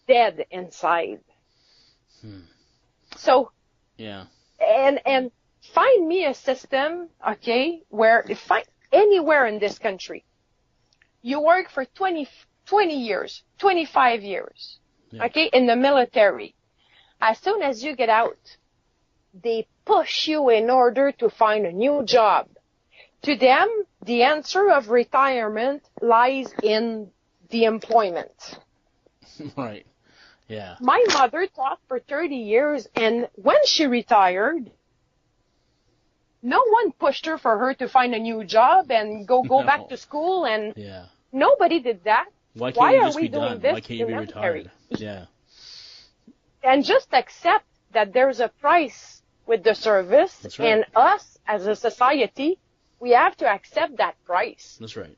Dead inside. So. Yeah. And find me a system, where anywhere in this country, you work for 20 years, 25 years, in the military. As soon as you get out, they push you in order to find a new job. To them, the answer of retirement lies in the employment. Right. Yeah. My mother taught for 30 years, and when she retired, no one pushed her for her to find a new job and go back to school, and nobody did that. Why can't you just be doing done? this Why can't you be retired? Yeah. And just accept that there's a price with the service, That's right. and us as a society, we have to accept that price. That's right.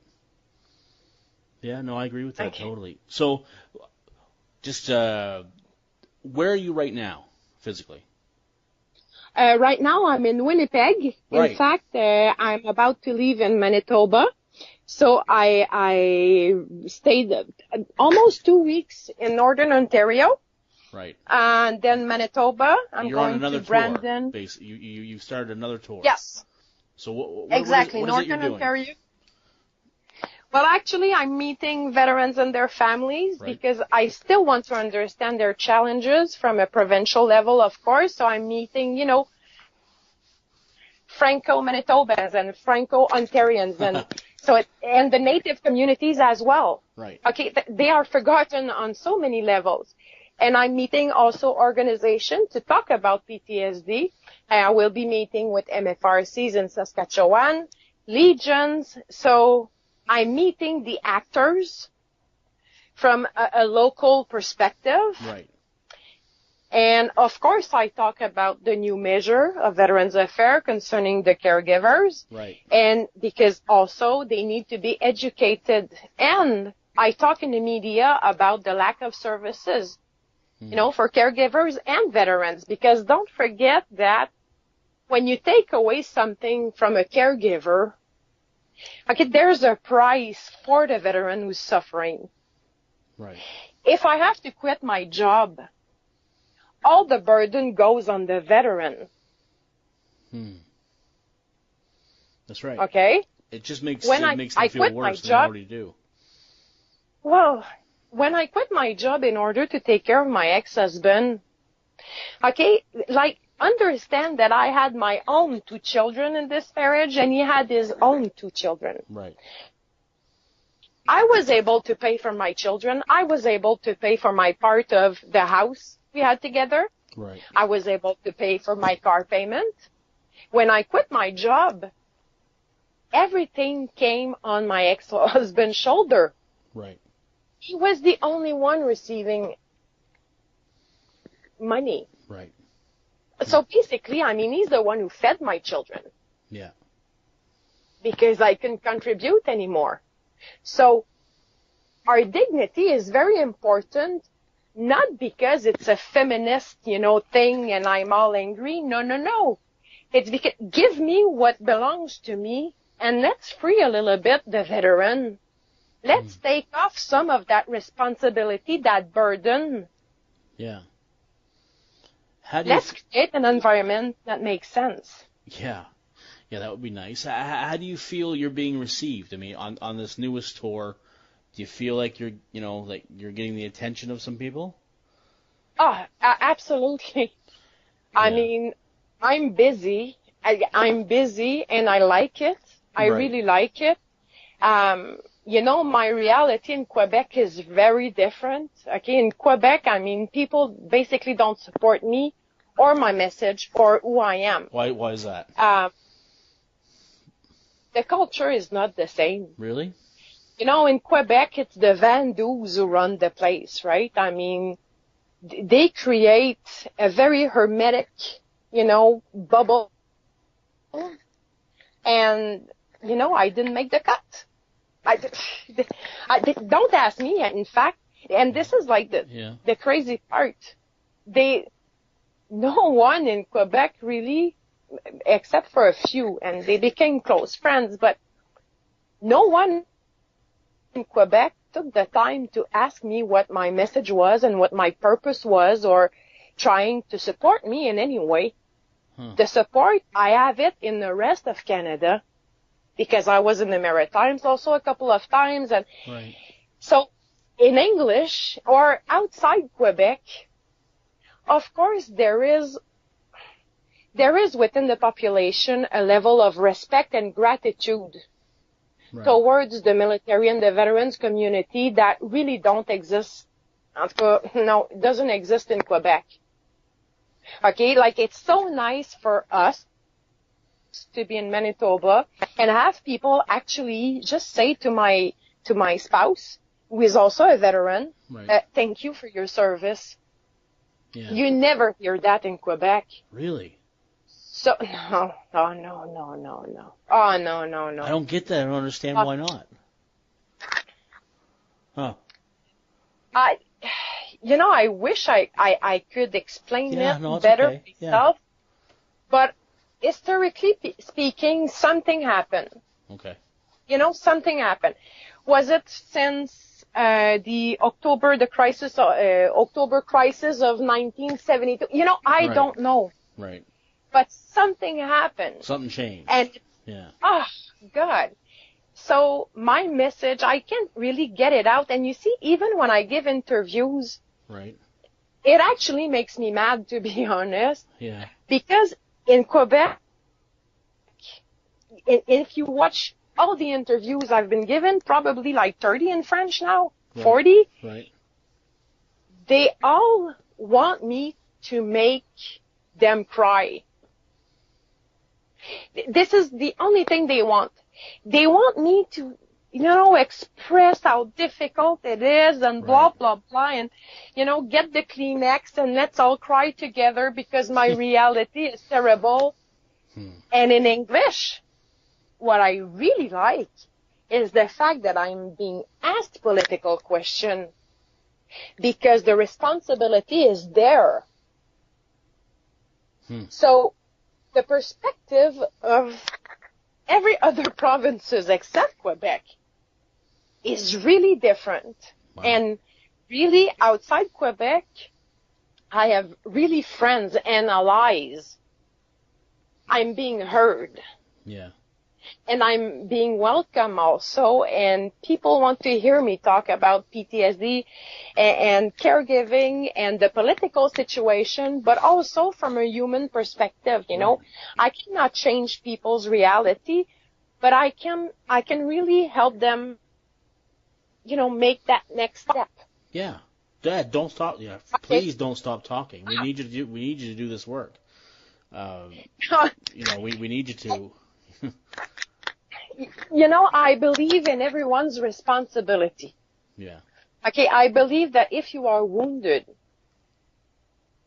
Yeah, no, I agree with that totally. So, just where are you right now, physically? Right now, I'm in Winnipeg. Right. In fact, I'm about to leave in Manitoba. So I stayed almost 2 weeks in Northern Ontario. Right. And then Manitoba. You're going on another to Brandon. tour. You started another tour. Yes. So exactly. What is it you're Northern doing? Ontario. Well, actually, I'm meeting veterans and their families because I still want to understand their challenges from a provincial level, of course. So I'm meeting, Franco-Manitobans and Franco-Ontarians and the native communities as well. Right. Okay, they are forgotten on so many levels. And I'm meeting also organizations to talk about PTSD. I will be meeting with MFRCs in Saskatchewan, Legions. So I'm meeting the actors from a local perspective. Right. And of course, I talk about the new measure of Veterans Affairs concerning the caregivers. Right. And because also they need to be educated. And I talk in the media about the lack of services, for caregivers and veterans. Because don't forget that when you take away something from a caregiver, there's a price for the veteran who's suffering. Right. If I have to quit my job, all the burden goes on the veteran. That's right. Okay? It just makes when it makes I them feel quit my worse than they job, already do. well, when I quit my job in order to take care of my ex-husband, okay, like, understand that I had my own 2 children in this marriage, and he had his own 2 children. Right. I was able to pay for my children. I was able to pay for my part of the house we had together. Right. I was able to pay for my car payment. When I quit my job, everything came on my ex-husband's shoulder. Right. He was the only one receiving money. Right. So basically, I mean, he's the one who fed my children Yeah. because I couldn't contribute anymore. So our dignity is very important, not because it's a feminist, thing and I'm all angry. No, no, no. It's because give me what belongs to me and let's free a little bit the veteran. Let's take off some of that responsibility, that burden. Yeah. How do you Let's create an environment that makes sense. Yeah. Yeah, that would be nice. How do you feel you're being received? I mean, on this newest tour, do you feel like you're getting the attention of some people? Oh, absolutely. I Yeah. mean, I'm busy. I'm busy and I like it. I Right. really like it. My reality in Quebec is very different. Okay, in Quebec, I mean, people basically don't support me or my message or who I am. Why is that? The culture is not the same. Really? In Quebec, it's the Vandus who run the place, right? I mean, they create a very hermetic, bubble. And, I didn't make the cut. Don't ask me, in fact. And this is like the crazy part. No one in Quebec really, except for a few, and they became close friends, but no one in Quebec took the time to ask me what my message was and what my purpose was or trying to support me in any way. The support, I have it in the rest of Canada because I was in the Maritimes also a couple of times. And Right. so in English or outside Quebec, of course, there is within the population a level of respect and gratitude Right. towards the military and the veterans community that really don't exist. No, it doesn't exist in Quebec. Okay, like it's so nice for us to be in Manitoba and have people actually just say to my spouse, who is also a veteran, Right. thank you for your service. Yeah. You never hear that in Quebec. Really? So, no. Oh, no. I don't get that. I don't understand why not. Huh. I wish I could explain Yeah, it no, it's better okay. Yeah. myself, but historically speaking, something happened. Okay. Something happened. Was it since the October crisis of 1972? I Right. don't know. Right. But something happened. Something changed. And, Yeah. God. So my message, I can't really get it out. And you see, even when I give interviews, Right. it actually makes me mad, to be honest. Yeah. Because in Quebec, if you watch all the interviews I've been given, probably like 30 in French now, Right. 40, Right. they all want me to make them cry. This is the only thing they want. They want me to, express how difficult it is and blah, Right. blah, blah, and, get the Kleenex and let's all cry together because my reality is terrible. And in English, what I really like is the fact that I'm being asked political questions because the responsibility is there. So the perspective of every other provinces except Quebec is really different. Wow. And really outside Quebec, I have really friends and allies. I'm being heard. Yeah. and I'm being welcome also, and people want to hear me talk about PTSD and caregiving and the political situation, but also from a human perspective, you know. I cannot change people's reality, but I can really help them, you know, make that next step. Yeah. Dad, don't stop. Yeah, please don't stop talking. We need you to do this work. You know, we need you to. You know, I believe in everyone's responsibility. Yeah. Okay, I believe that if you are wounded,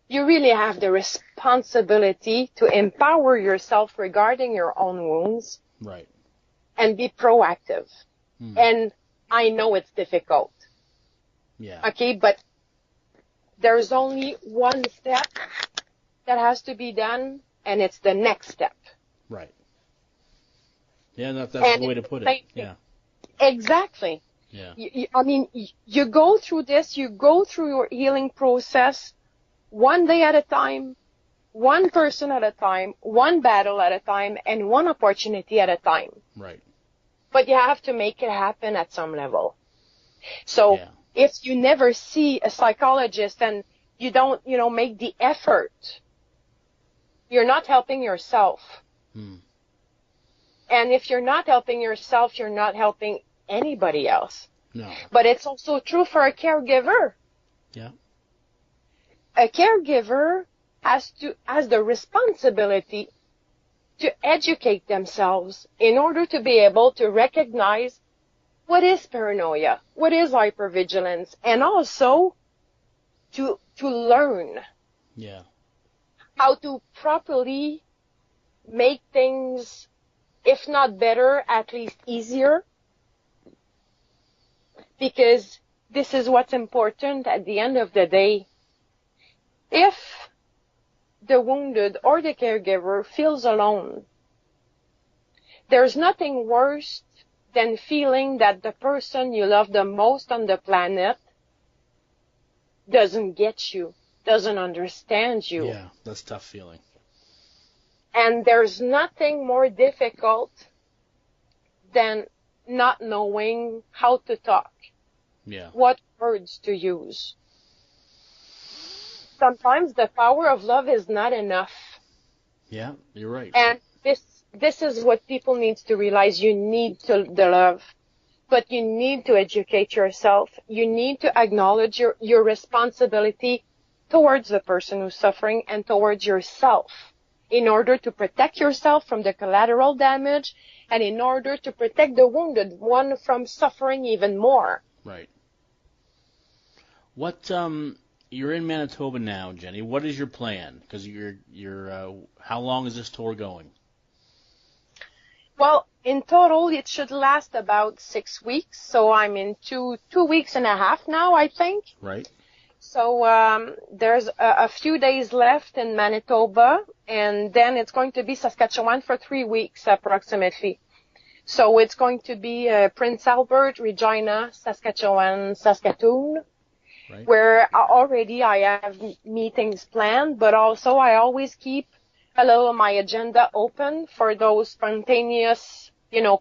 you really have the responsibility to empower yourself regarding your own wounds. Right. And be proactive. And I know it's difficult. Yeah. Okay, but there's only one step that has to be done, and it's the next step. Right. Yeah, that's the way to put it. Yeah. Exactly. Yeah. I mean, you go through this, you go through your healing process one day at a time, one person at a time, one battle at a time, and one opportunity at a time. Right. But you have to make it happen at some level. So if you never see a psychologist and you don't, you know, make the effort, you're not helping yourself. And if you're not helping yourself, you're not helping anybody else. No. But it's also true for a caregiver. Yeah. A caregiver has the responsibility to educate themselves in order to be able to recognize what is paranoia, what is hypervigilance, and also to learn how to properly make things, if not better, at least easier. Because this is what's important at the end of the day. If the wounded or the caregiver feels alone, there's nothing worse than feeling that the person you love the most on the planet doesn't get you, doesn't understand you. Yeah, that's a tough feeling. And there's nothing more difficult than not knowing how to talk. Yeah. What words to use. Sometimes the power of love is not enough. Yeah, you're right. And this is what people need to realize. You need the love, but you need to educate yourself. You need to acknowledge your responsibility towards the person who's suffering and towards yourself in order to protect yourself from the collateral damage and in order to protect the wounded one from suffering even more. Right. What, you're in Manitoba now, Jenny. What is your plan? Because how long is this tour going? Well, in total, it should last about 6 weeks. So I'm in two weeks and a half now, I think. Right. So there's a few days left in Manitoba, and then it's going to be Saskatchewan for 3 weeks approximately. So it's going to be Prince Albert, Regina, Saskatchewan, Saskatoon, right, where already I have meetings planned, but also I always keep a little my agenda open for those spontaneous,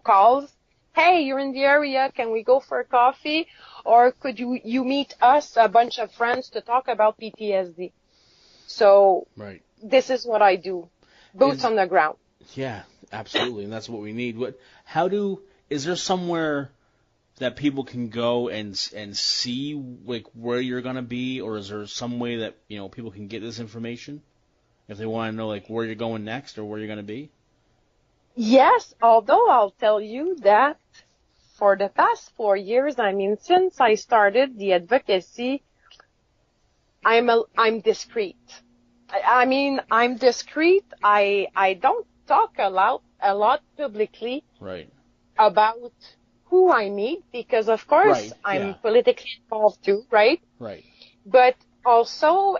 calls. Hey, you're in the area, can we go for a coffee? Or could you meet us, a bunch of friends, to talk about PTSD? So right, this is what I do. Boots on the ground. Yeah, absolutely, and that's what we need. Is there somewhere that people can go and see like where you're going to be, or is there some way that people can get this information if they want to know like where you're going next or where you're going to be? Yes, although I'll tell you that for the past 4 years, since I started the advocacy, I'm discreet. I'm discreet. I don't talk a lot publicly right, about who I meet because, of course, right, I'm politically involved too, right? Right. But also,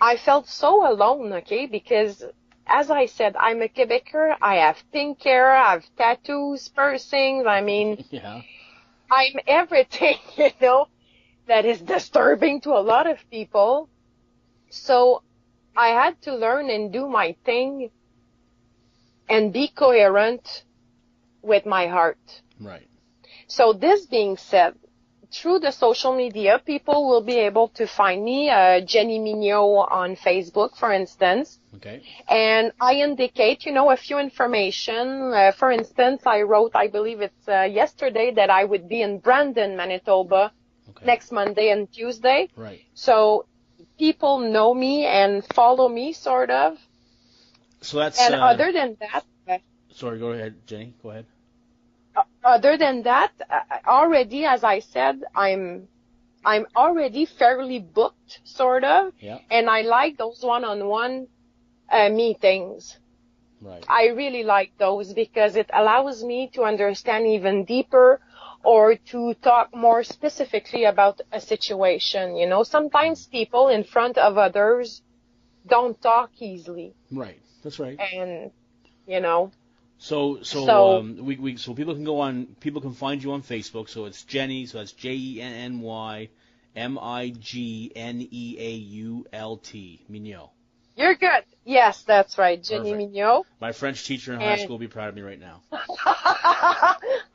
I felt so alone, okay, because as I said, I'm a Quebecer. I have pink hair. I have tattoos, piercings. Yeah. I'm everything, that is disturbing to a lot of people. So I had to learn and do my thing and be coherent with my heart. Right. So this being said, through the social media, people will be able to find me, Jenny Migneault on Facebook, for instance. Okay. And I indicate, a few information. For instance, I wrote, I believe it's yesterday, that I would be in Brandon, Manitoba, next Monday and Tuesday. Right. So people know me and follow me, sort of. So that's. And other than that. Sorry, go ahead, Jenny. Go ahead. Other than that, already, as I said, I'm already fairly booked, sort of. Yeah. And I like those one-on-one meetings. Right. I really like those because it allows me to understand even deeper or to talk more specifically about a situation. Sometimes people in front of others don't talk easily. Right. That's right. And, So people can go on. People can find you on Facebook. So it's Jenny. So that's JennyMigneault. Migneault. You're good. Yes, that's right, Jenny Migneault. My French teacher in high school will be proud of me right now.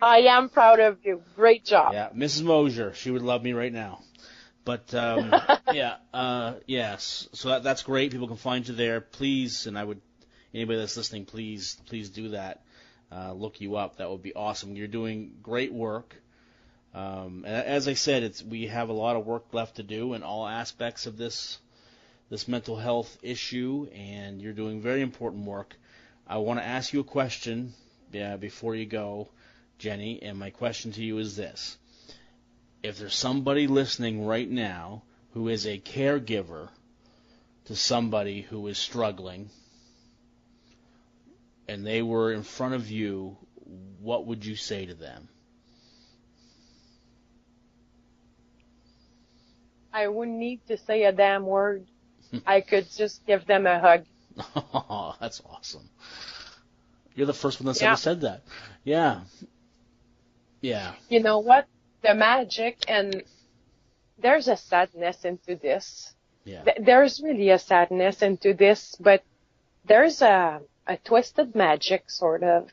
I am proud of you. Great job. Yeah, Mrs. Mosier, she would love me right now. But yes. So that's great. People can find you there. Please, and anybody that's listening, please do that. Look you up. That would be awesome. You're doing great work. And as I said, we have a lot of work left to do in all aspects of this mental health issue, and you're doing very important work. I want to ask you a question before you go, Jenny, and my question to you is this. If there's somebody listening right now who is a caregiver to somebody who is struggling, and they were in front of you, what would you say to them? I wouldn't need to say a damn word. I could just give them a hug. Oh, that's awesome. You're the first one that's ever said that. Yeah. Yeah. You know what? The magic, and there's a sadness into this. Yeah. There's really a sadness into this, but there's a twisted magic, sort of.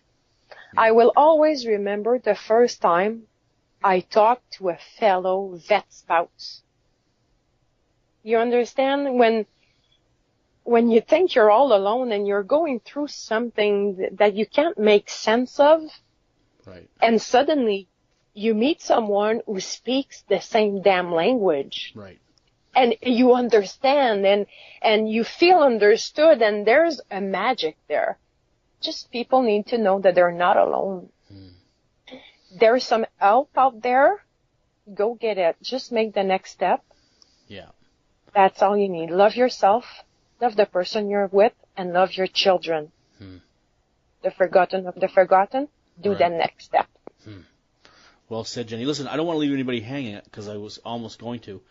Yeah. I will always remember the first time I talked to a fellow vet spouse. You understand? When you think you're all alone and you're going through something that you can't make sense of, right, and suddenly you meet someone who speaks the same damn language. Right. And you understand and you feel understood, and there's a magic there. Just people need to know that they're not alone. There's some help out there. Go get it. Just make the next step. Yeah. That's all you need. Love yourself, love the person you're with, and love your children. The forgotten of the forgotten, do the next step. Well said, Jenny. Listen, I don't want to leave anybody hanging because I was almost going to.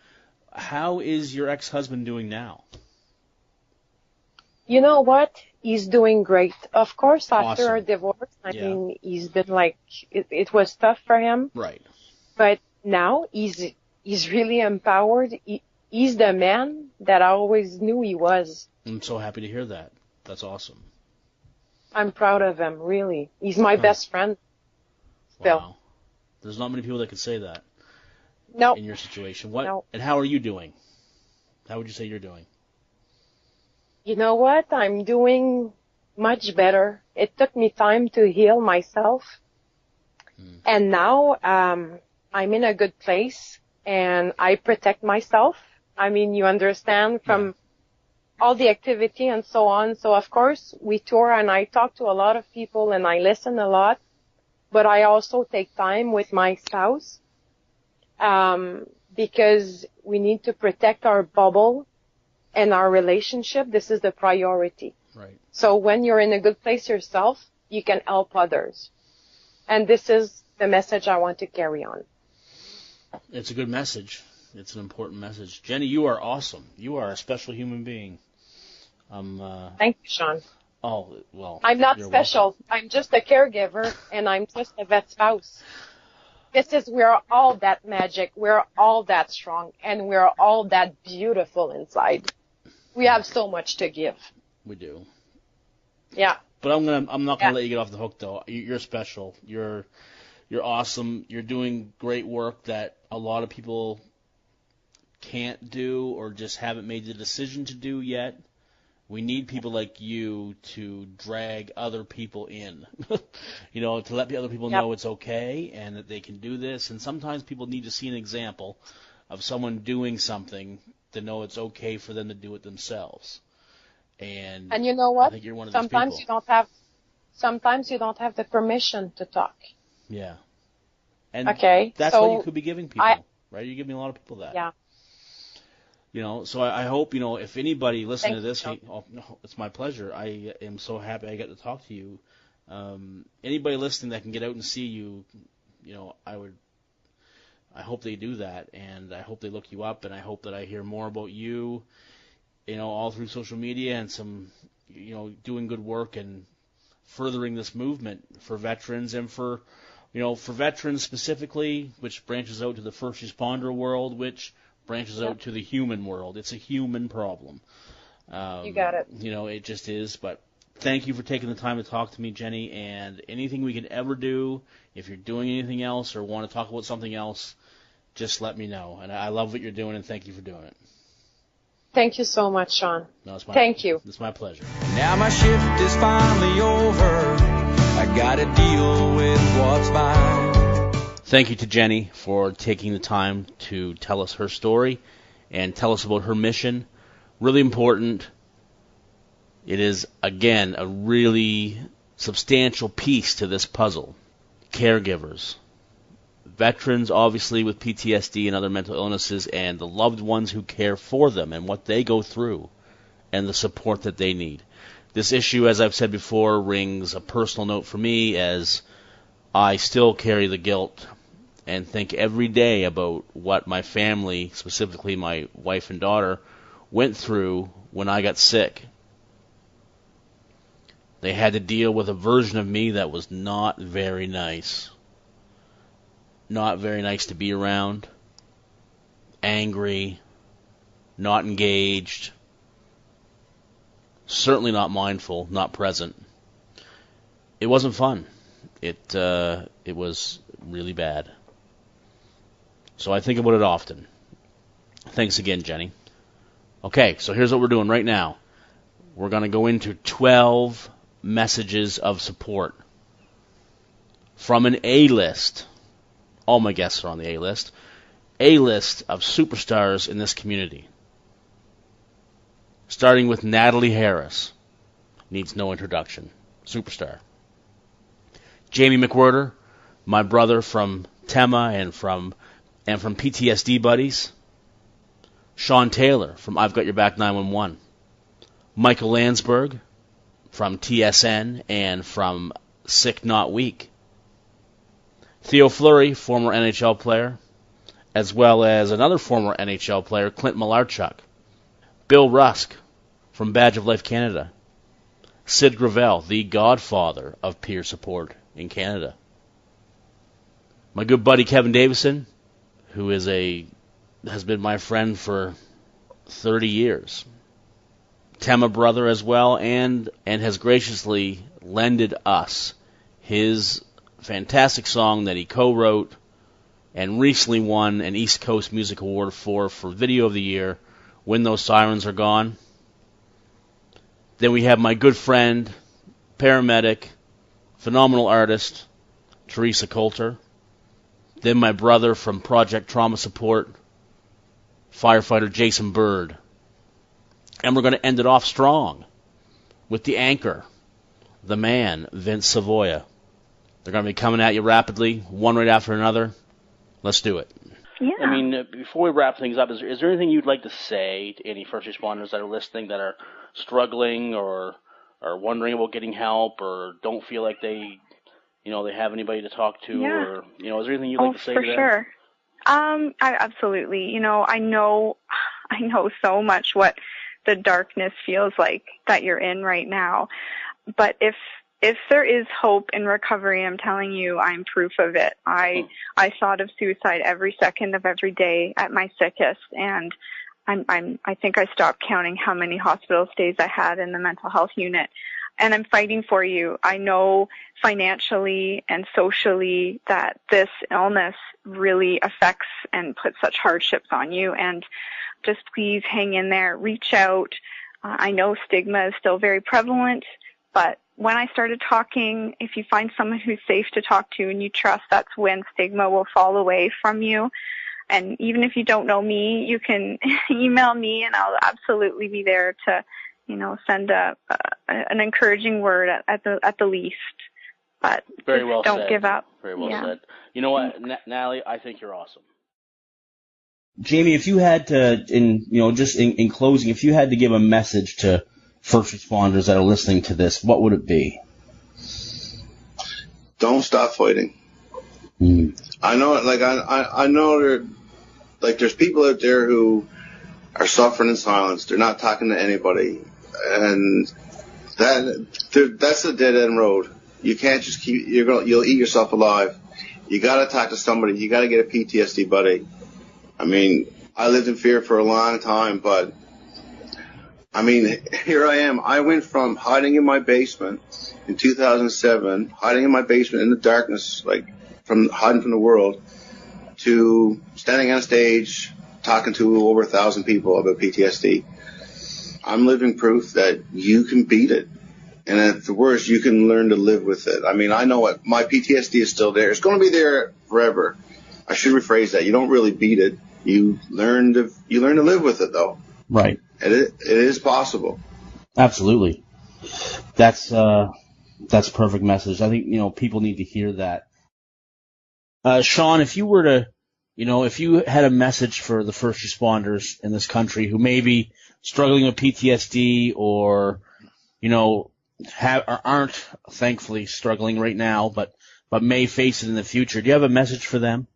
How is your ex-husband doing now? You know what? He's doing great. Of course, after Awesome. our divorce, I mean, he's been like, it was tough for him. Right. But now he's really empowered. He's the man that I always knew he was. I'm so happy to hear that. That's awesome. I'm proud of him, really. He's my best friend. Still. Wow. There's not many people that could say that. No. In your situation. What? No. And how are you doing? How would you say you're doing? You know what? I'm doing much better. It took me time to heal myself. And now I'm in a good place, and I protect myself. I mean, you understand, from all the activity and so on. So, of course, we tour, and I talk to a lot of people, and I listen a lot. But I also take time with my spouse because we need to protect our bubble and our relationship. This is the priority. Right. So when you're in a good place yourself, you can help others. And this is the message I want to carry on. It's a good message. It's an important message. Jenny, you are awesome. You are a special human being. Thank you, Sean. Oh, well. I'm not special. Welcome. I'm just a caregiver, and I'm just a vet spouse. We're all that magic. We're all that strong, and we're all that beautiful inside. We have so much to give. We do. Yeah. But I'm not gonna let you get off the hook though. You're special. You're awesome. You're doing great work that a lot of people can't do or just haven't made the decision to do yet. We need people like you to drag other people in, to let the other people know it's okay and that they can do this. And sometimes people need to see an example of someone doing something to know it's okay for them to do it themselves. And you know what? I think you're one of Sometimes these people. Sometimes you don't have the permission to talk. Yeah. And that's so what you could be giving people, right? You're giving a lot of people that. Yeah. So I hope, if anybody listening to this, it's my pleasure. I am so happy I got to talk to you. Anybody listening that can get out and see you, I hope they do that, and I hope they look you up, and I hope that I hear more about you, all through social media and some, doing good work and furthering this movement for veterans and for veterans specifically, which branches out to the first responder world, which branches out to the human world. It's a human problem. You got it. It just is. But thank you for taking the time to talk to me, Jenny. And anything we could ever do, if you're doing anything else or want to talk about something else, just let me know. And I love what you're doing, and thank you for doing it. Thank you so much, Sean. No, thank you. It's my pleasure. Now my shift is finally over. I gotta deal with what's mine. Thank you to Jenny for taking the time to tell us her story and tell us about her mission. Really important. It is, again, a really substantial piece to this puzzle. Caregivers, veterans, obviously, with PTSD and other mental illnesses, and the loved ones who care for them and what they go through and the support that they need. This issue, as I've said before, rings a personal note for me as I still carry the guilt and think every day about what my family, specifically my wife and daughter, went through when I got sick. They had to deal with a version of me that was not very nice. Not very nice to be around. Angry. Not engaged. Certainly not mindful, not present. It wasn't fun. It was really bad. So I think about it often. Thanks again, Jenny. Okay, so here's what we're doing right now. We're going to go into 12 messages of support from an A-list. All my guests are on the A-list. A-list of superstars in this community. Starting with Natalie Harris. Needs no introduction. Superstar. Jamie McWhirter, my brother from TEMA and from PTSD Buddies. Sean Taylor from I've Got Your Back 911. Michael Landsberg from TSN and from Sick Not Weak. Theo Fleury, former NHL player, as well as another former NHL player, Clint Malarchuk. Bill Rusk from Badge of Life Canada. Sid Gravel, the godfather of peer support in Canada. My good buddy Kevin Davison, who has been my friend for 30 years. Tema brother as well, and has graciously lended us his fantastic song that he co-wrote and recently won an East Coast Music Award for Video of the Year, When Those Sirens Are Gone. Then we have my good friend, paramedic, phenomenal artist, Teresa Coulter. Then my brother from Project Trauma Support, firefighter Jason Bird. And we're going to end it off strong with the anchor, the man, Vince Savoya. They're going to be coming at you rapidly, one right after another. Let's do it. Yeah. I mean, before we wrap things up, is there anything you'd like to say to any first responders that are listening that are struggling or are wondering about getting help or don't feel like they have anybody to talk to? Yeah. Or, is there anything you'd like to say to them? For sure. Absolutely. I know so much what the darkness feels like that you're in right now. But if there is hope in recovery, I'm telling you, I'm proof of it. I thought of suicide every second of every day at my sickest, and I think I stopped counting how many hospital stays I had in the mental health unit. and I'm fighting for you. I know financially and socially that this illness really affects and puts such hardships on you, and just please hang in there, reach out. I know stigma is still very prevalent, but when I started talking, if you find someone who's safe to talk to and you trust, that's when stigma will fall away from you. And even if you don't know me, you can email me and I'll absolutely be there to, send an encouraging word at the least. But very well don't said. Give up. Very well said. You know what, Natalie, I think you're awesome. Jamie, if you had to, in closing, if you had to give a message to first responders that are listening to this, what would it be? Don't stop fighting. I know, I know there's people out there who are suffering in silence. They're not talking to anybody, and that's a dead end road. You can't just you'll eat yourself alive. You got to talk to somebody. You got to get a PTSD buddy. I mean, I lived in fear for a long time, but I mean, here I am. I went from hiding in my basement in 2007, hiding in my basement in the darkness, hiding from the world, to standing on a stage talking to over 1,000 people about PTSD. I'm living proof that you can beat it. And at the worst, you can learn to live with it. I mean, I know what my PTSD is still there. It's going to be there forever. I should rephrase that. You don't really beat it. You learn to live with it, though. Right. It is possible. Absolutely. That's a perfect message. I think, people need to hear that. Sean, if you were to, if you had a message for the first responders in this country who may be struggling with PTSD or, aren't thankfully struggling right now, but may face it in the future, do you have a message for them?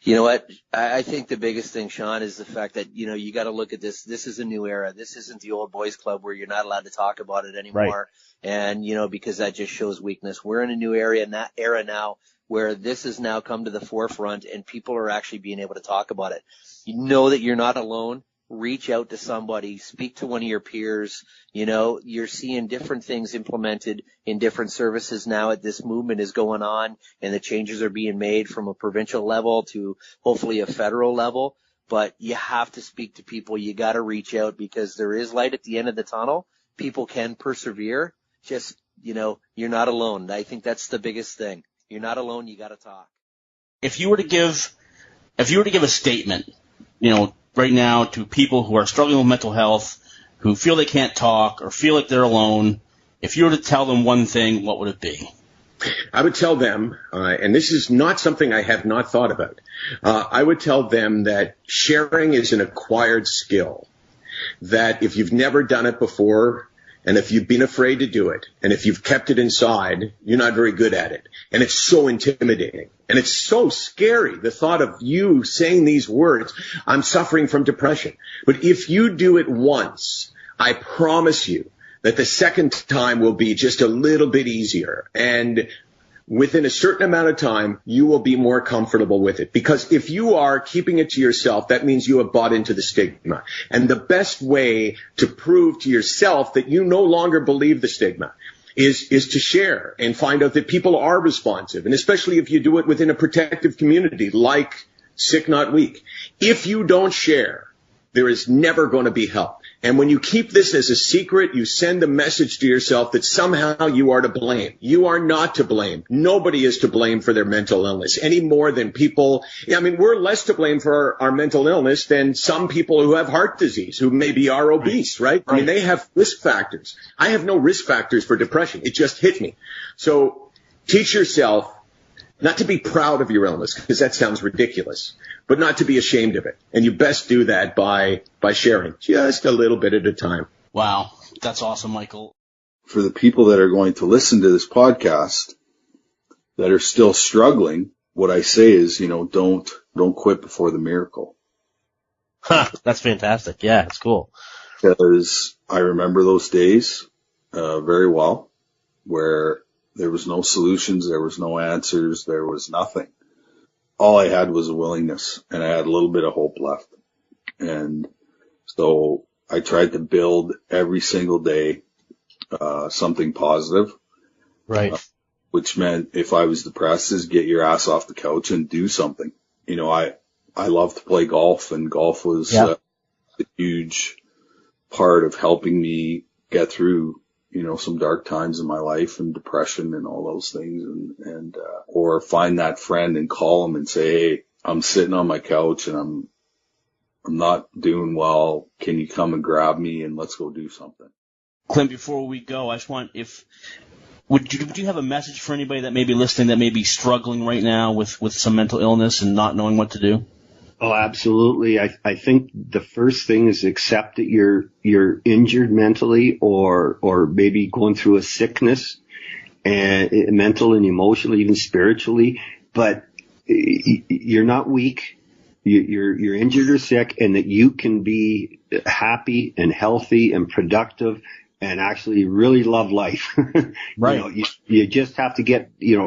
You know what? I think the biggest thing, Sean, is the fact that, you got to look at this. This is a new era. This isn't the old boys club where you're not allowed to talk about it anymore. Right. And, because that just shows weakness. We're in a new era now where this has now come to the forefront and people are actually being able to talk about it. You know that you're not alone. Reach out to somebody, speak to one of your peers. You're seeing different things implemented in different services now as this movement is going on and the changes are being made from a provincial level to hopefully a federal level. But you have to speak to people. You got to reach out because there is light at the end of the tunnel. People can persevere. Just, you're not alone. I think that's the biggest thing. You're not alone. You got to talk. If you were to give a statement, right now to people who are struggling with mental health, who feel they can't talk or feel like they're alone, if you were to tell them one thing, what would it be? I would tell them, and this is not something I have not thought about, I would tell them that sharing is an acquired skill, that if you've never done it before, and if you've been afraid to do it, and if you've kept it inside, you're not very good at it. And it's so intimidating. And it's so scary, the thought of you saying these words, I'm suffering from depression. But if you do it once, I promise you that the second time will be just a little bit easier. And within a certain amount of time, you will be more comfortable with it. Because if you are keeping it to yourself, that means you have bought into the stigma. And the best way to prove to yourself that you no longer believe the stigma is to share and find out that people are responsive. And especially if you do it within a protective community like Sick Not Weak. If you don't share, there is never going to be help. And when you keep this as a secret, you send a message to yourself that somehow you are to blame. You are not to blame. Nobody is to blame for their mental illness any more than people. I mean, we're less to blame for our mental illness than some people who have heart disease, who maybe are obese, right? I mean, they have risk factors. I have no risk factors for depression. It just hit me. So teach yourself not to be proud of your illness, because that sounds ridiculous, but not to be ashamed of it. And you best do that by sharing just a little bit at a time. Wow. That's awesome, Michael. For the people that are going to listen to this podcast that are still struggling, what I say is, don't quit before the miracle. That's fantastic. Yeah, it's cool. Because I remember those days very well, where there was no solutions, there was no answers, there was nothing. All I had was a willingness, and I had a little bit of hope left. And so I tried to build every single day something positive. Right. Which meant if I was depressed, is get your ass off the couch and do something. You know, I love to play golf, and golf was a huge part of helping me get through, you know, some dark times in my life and depression and all those things, and or find that friend and call them and say, hey, I'm sitting on my couch and I'm not doing well. Can you come and grab me and let's go do something? Clint, before we go, I just want, would you have a message for anybody that may be listening that may be struggling right now with some mental illness and not knowing what to do? Oh, absolutely. I think the first thing is accept that you're injured mentally or maybe going through a sickness, and mental and emotionally, even spiritually, but you're not weak. You're injured or sick, and that you can be happy and healthy and productive and actually really love life. Right. You know, you just have to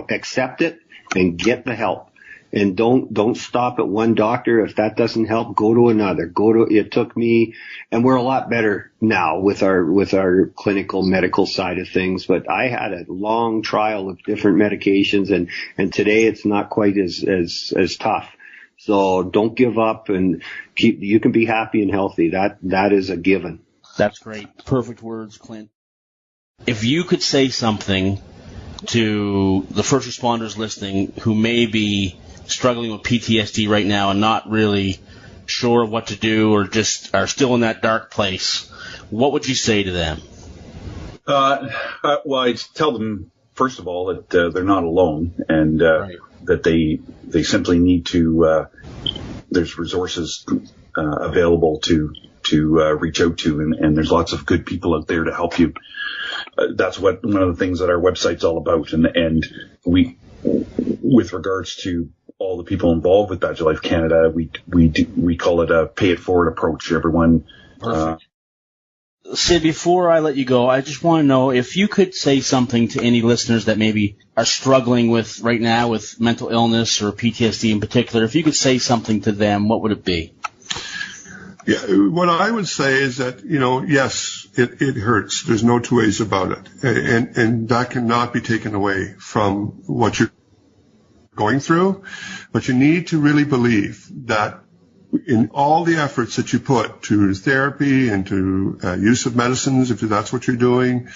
accept it and get the help. And don't stop at one doctor. If that doesn't help, go to another. It took me, and we're a lot better now with our clinical medical side of things, but I had a long trial of different medications, and today it's not quite as tough. So don't give up, and you can be happy and healthy. That is a given. That's great. Perfect words, Clint. If you could say something to the first responders listening who may be struggling with PTSD right now and not really sure what to do or just are still in that dark place, what would you say to them? Well, I'd tell them, first of all, that they're not alone, and that they simply need to, there's resources available to reach out to, and there's lots of good people out there to help you. That's one of the things that our website's all about, and we, with regards to all the people involved with Badge of Life Canada, we call it a pay it forward approach. Everyone. Perfect. Sid, before I let you go, I just want to know if you could say something to any listeners that maybe are struggling with right now with mental illness or PTSD in particular. If you could say something to them, what would it be? Yeah, what I would say is that, yes, it hurts. There's no two ways about it. And that cannot be taken away from what you're going through. But you need to really believe that in all the efforts that you put to therapy and to use of medicines, if that's what you're doing,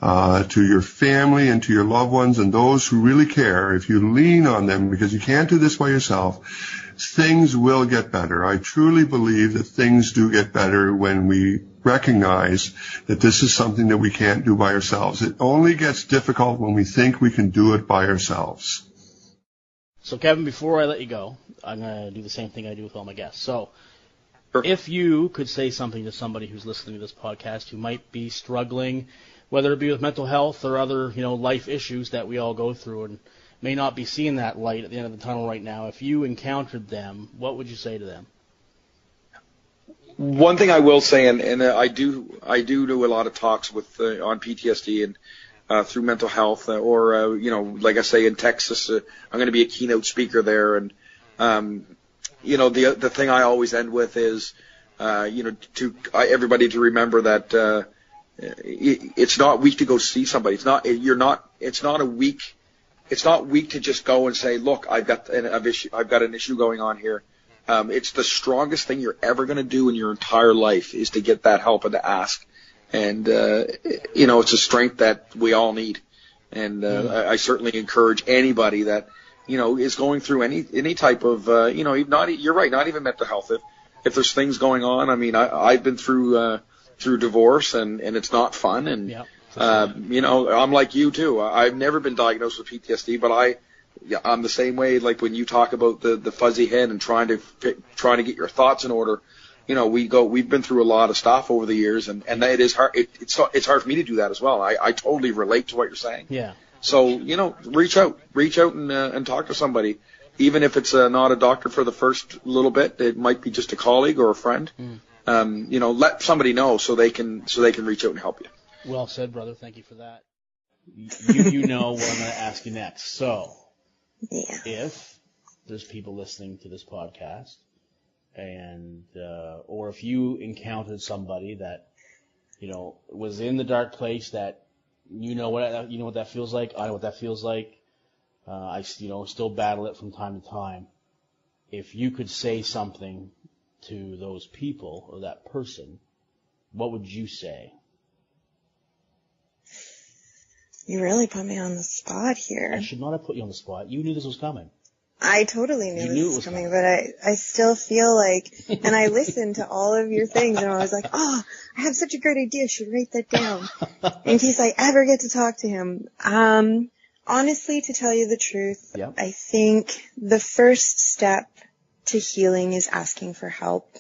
to your family and to your loved ones and those who really care, if you lean on them, because you can't do this by yourself, things will get better. I truly believe that things do get better when we recognize that this is something that we can't do by ourselves. It only gets difficult when we think we can do it by ourselves. So, Kevin, before I let you go, I'm going to do the same thing I do with all my guests. So, if you could say something to somebody who's listening to this podcast who might be struggling, whether it be with mental health or other, life issues that we all go through and may not be seeing that light at the end of the tunnel right now, if you encountered them, what would you say to them? One thing I will say, and I do a lot of talks with on PTSD and through mental health, or like I say in Texas, I'm going to be a keynote speaker there, and the thing I always end with is everybody to remember that it's not weak to go see somebody. It's not weak to just go and say, look, I've got an issue going on here. It's the strongest thing you're ever going to do in your entire life is to get that help and to ask. And, it's a strength that we all need. And, I certainly encourage anybody that, is going through any type of, you're right, not even mental health. If there's things going on, I mean, I've been through divorce and it's not fun. And, yep. I'm like you too. I've never been diagnosed with PTSD, but I'm the same way. Like when you talk about the fuzzy head and trying to get your thoughts in order, we've been through a lot of stuff over the years, and it is hard. It's hard for me to do that as well. I totally relate to what you're saying. Yeah. So reach out and talk to somebody, even if it's not a doctor for the first little bit. It might be just a colleague or a friend. Let somebody know so they can reach out and help you. Well said, brother. Thank you for that. You know what I'm going to ask you next. So, if there's people listening to this podcast, and or if you encountered somebody that was in the dark place that You know what that feels like. I know what that feels like. I still battle it from time to time. If you could say something to those people or that person, what would you say? You really put me on the spot here. I should not have put you on the spot. You knew this was coming. I totally knew this was coming, but I still feel like, and I listened to all of your things, and I was like, oh, I have such a great idea. I should write that down in case I ever get to talk to him. Honestly, to tell you the truth, yep. I think the first step to healing is asking for help.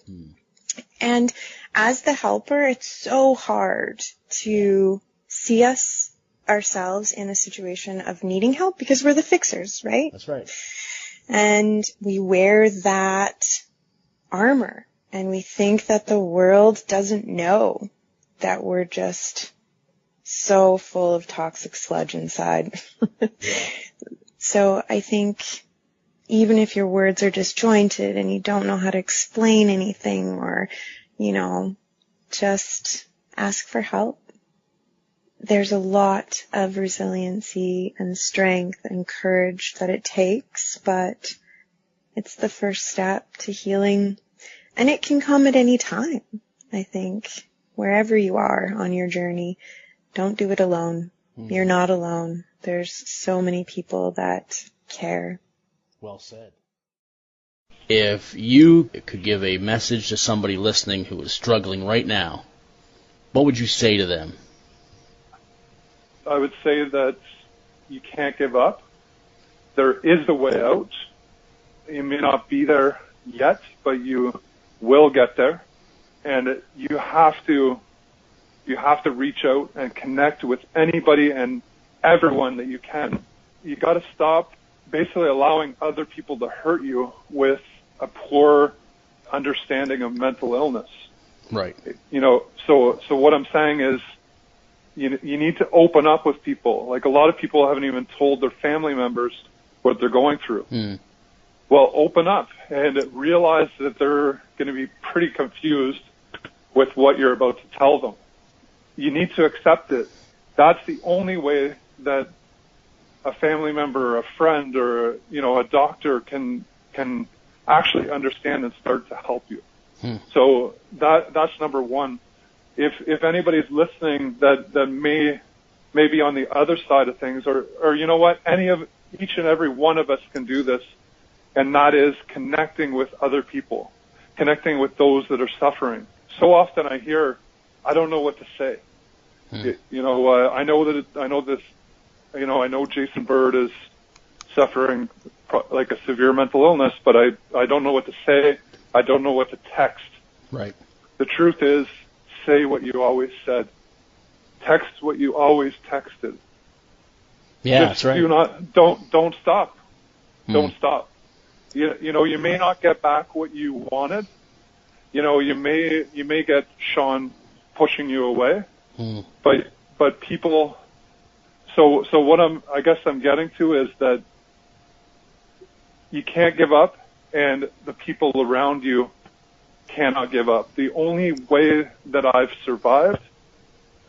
And as the helper, it's so hard to see ourselves in a situation of needing help because we're the fixers, right? That's right. And we wear that armor, and we think that the world doesn't know that we're just so full of toxic sludge inside. So I think even if your words are disjointed and you don't know how to explain anything, or, just ask for help. There's a lot of resiliency and strength and courage that it takes, but it's the first step to healing, and it can come at any time. I think wherever you are on your journey, don't do it alone. You're not alone. There's so many people that care. Well said. If you could give a message to somebody listening who is struggling right now, what would you say to them? I would say that you can't give up. There is a way out. You may not be there yet, but you will get there. And you have to reach out and connect with anybody and everyone that you can. You got to stop basically allowing other people to hurt you with a poor understanding of mental illness. Right. So what I'm saying is, you need to open up with people. Like, a lot of people haven't even told their family members what they're going through. Well, open up and realize that they're going to be pretty confused with what you're about to tell them. You need to accept it. That's the only way that a family member, or a friend, or a doctor can actually understand and start to help you. So that's number one. If anybody's listening that may be on the other side of things, or you know what, each and every one of us can do this, and that is connecting with other people, connecting with those that are suffering. So often I hear, I don't know what to say. I know Jason Bird is suffering like a severe mental illness, but I don't know what to say. I don't know what to text. Right. The truth is, say what you always said. Text what you always texted. Yeah, that's right. Don't stop. Don't stop. You may not get back what you wanted. You may get Sean pushing you away. But people. So what I guess I'm getting to is that you can't give up, and the people around you cannot give up. The only way that I've survived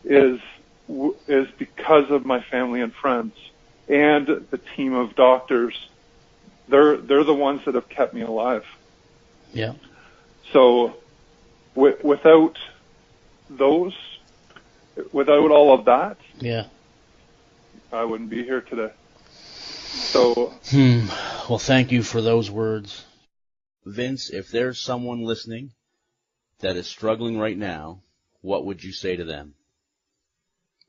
is because of my family and friends and the team of doctors. They're the ones that have kept me alive. Yeah. So without all of that, yeah, I wouldn't be here today. So. Well, thank you for those words. Vince, if there's someone listening that is struggling right now, what would you say to them?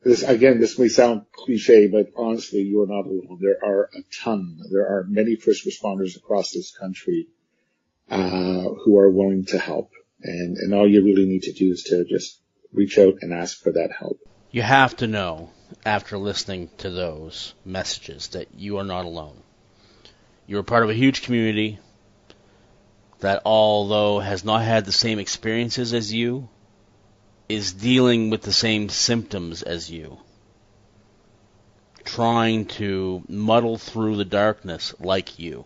This may sound cliche, but honestly, you are not alone. There are a ton. There are many first responders across this country who are willing to help. And all you really need to do is to just reach out and ask for that help. You have to know, after listening to those messages, that you are not alone. You're a part of a huge community that, although has not had the same experiences as you, is dealing with the same symptoms as you, trying to muddle through the darkness like you.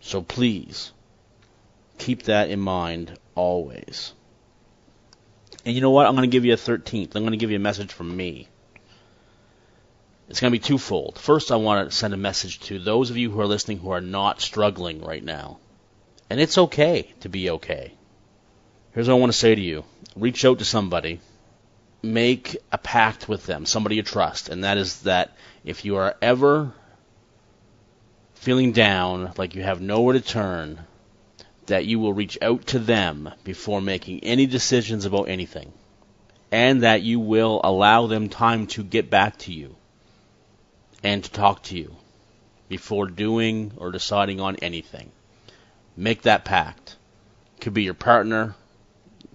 So please, keep that in mind always. And you know what? I'm going to give you a 13th. I'm going to give you a message from me. It's going to be twofold. First, I want to send a message to those of you who are listening who are not struggling right now. And it's okay to be okay. Here's what I want to say to you. Reach out to somebody. Make a pact with them, somebody you trust. And that is that if you are ever feeling down, like you have nowhere to turn, that you will reach out to them before making any decisions about anything. And that you will allow them time to get back to you and to talk to you before doing or deciding on anything. Make that pact. Could be your partner,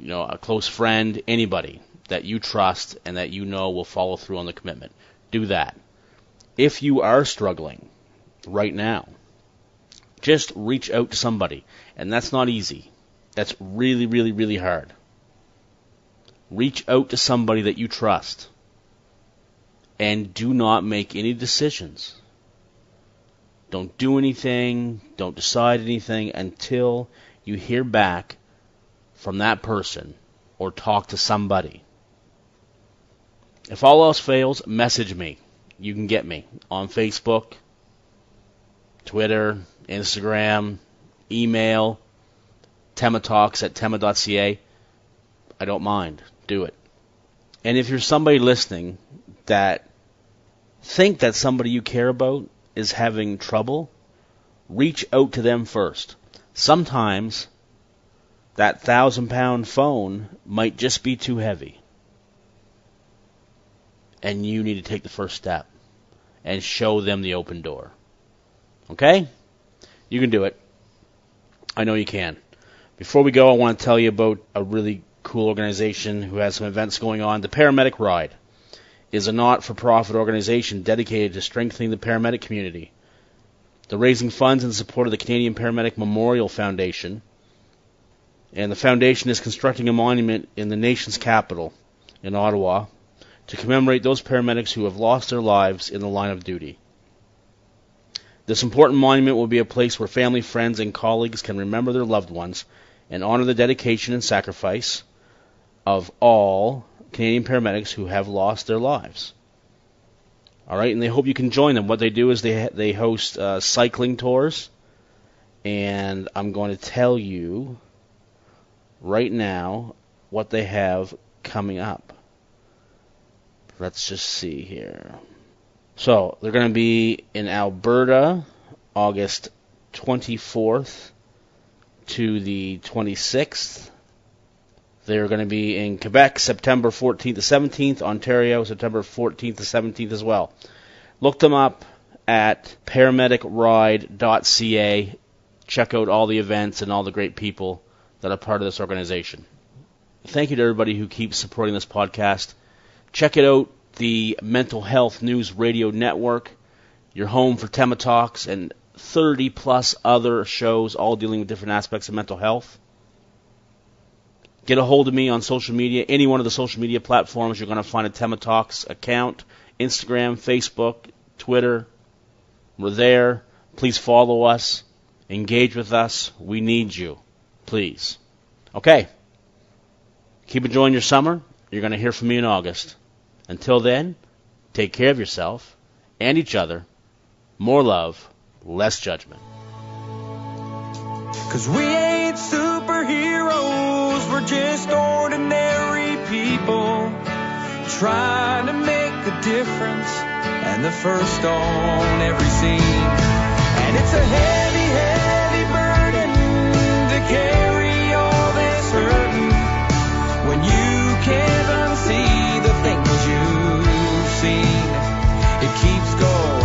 a close friend, anybody that you trust and that you know will follow through on the commitment. Do that. If you are struggling right now, just reach out to somebody. And that's not easy. That's really, really, really hard. Reach out to somebody that you trust. And do not make any decisions. Don't do anything, don't decide anything until you hear back from that person or talk to somebody. If all else fails, message me. You can get me on Facebook, Twitter, Instagram, email, tematalks@tema.ca. I don't mind. Do it. And if you're somebody listening that think that somebody you care about is having trouble, reach out to them first. Sometimes that 1,000-pound phone might just be too heavy. And you need to take the first step and show them the open door. Okay? You can do it. I know you can. Before we go, I want to tell you about a really cool organization who has some events going on. The Paramedic Ride is a not-for-profit organization dedicated to strengthening the paramedic community. They're raising funds in support of the Canadian Paramedic Memorial Foundation, and the foundation is constructing a monument in the nation's capital, in Ottawa, to commemorate those paramedics who have lost their lives in the line of duty. This important monument will be a place where family, friends, and colleagues can remember their loved ones and honor the dedication and sacrifice of all Canadian paramedics who have lost their lives. All right, and they hope you can join them. What they do is they host cycling tours, and I'm going to tell you right now what they have coming up. Let's just see here. So, they're going to be in Alberta, August 24th to the 26th. They're going to be in Quebec, September 14th to 17th. Ontario, September 14th to 17th as well. Look them up at paramedicride.ca. Check out all the events and all the great people that are part of this organization. Thank you to everybody who keeps supporting this podcast. Check it out, the Mental Health News Radio Network, your home for Tema Talks, and 30-plus other shows all dealing with different aspects of mental health. Get a hold of me on social media. Any one of the social media platforms, you're going to find a Tema Talks account. Instagram, Facebook, Twitter. We're there. Please follow us. Engage with us. We need you. Please. Okay. Keep enjoying your summer. You're going to hear from me in August. Until then, take care of yourself and each other. More love, less judgment. 'Cause we ain't superheroes, we're just ordinary people trying to make a difference and the first on every scene. And it's a heavy, heavy burden to carry all this hurting when you can't unsee the things you've seen. It keeps going.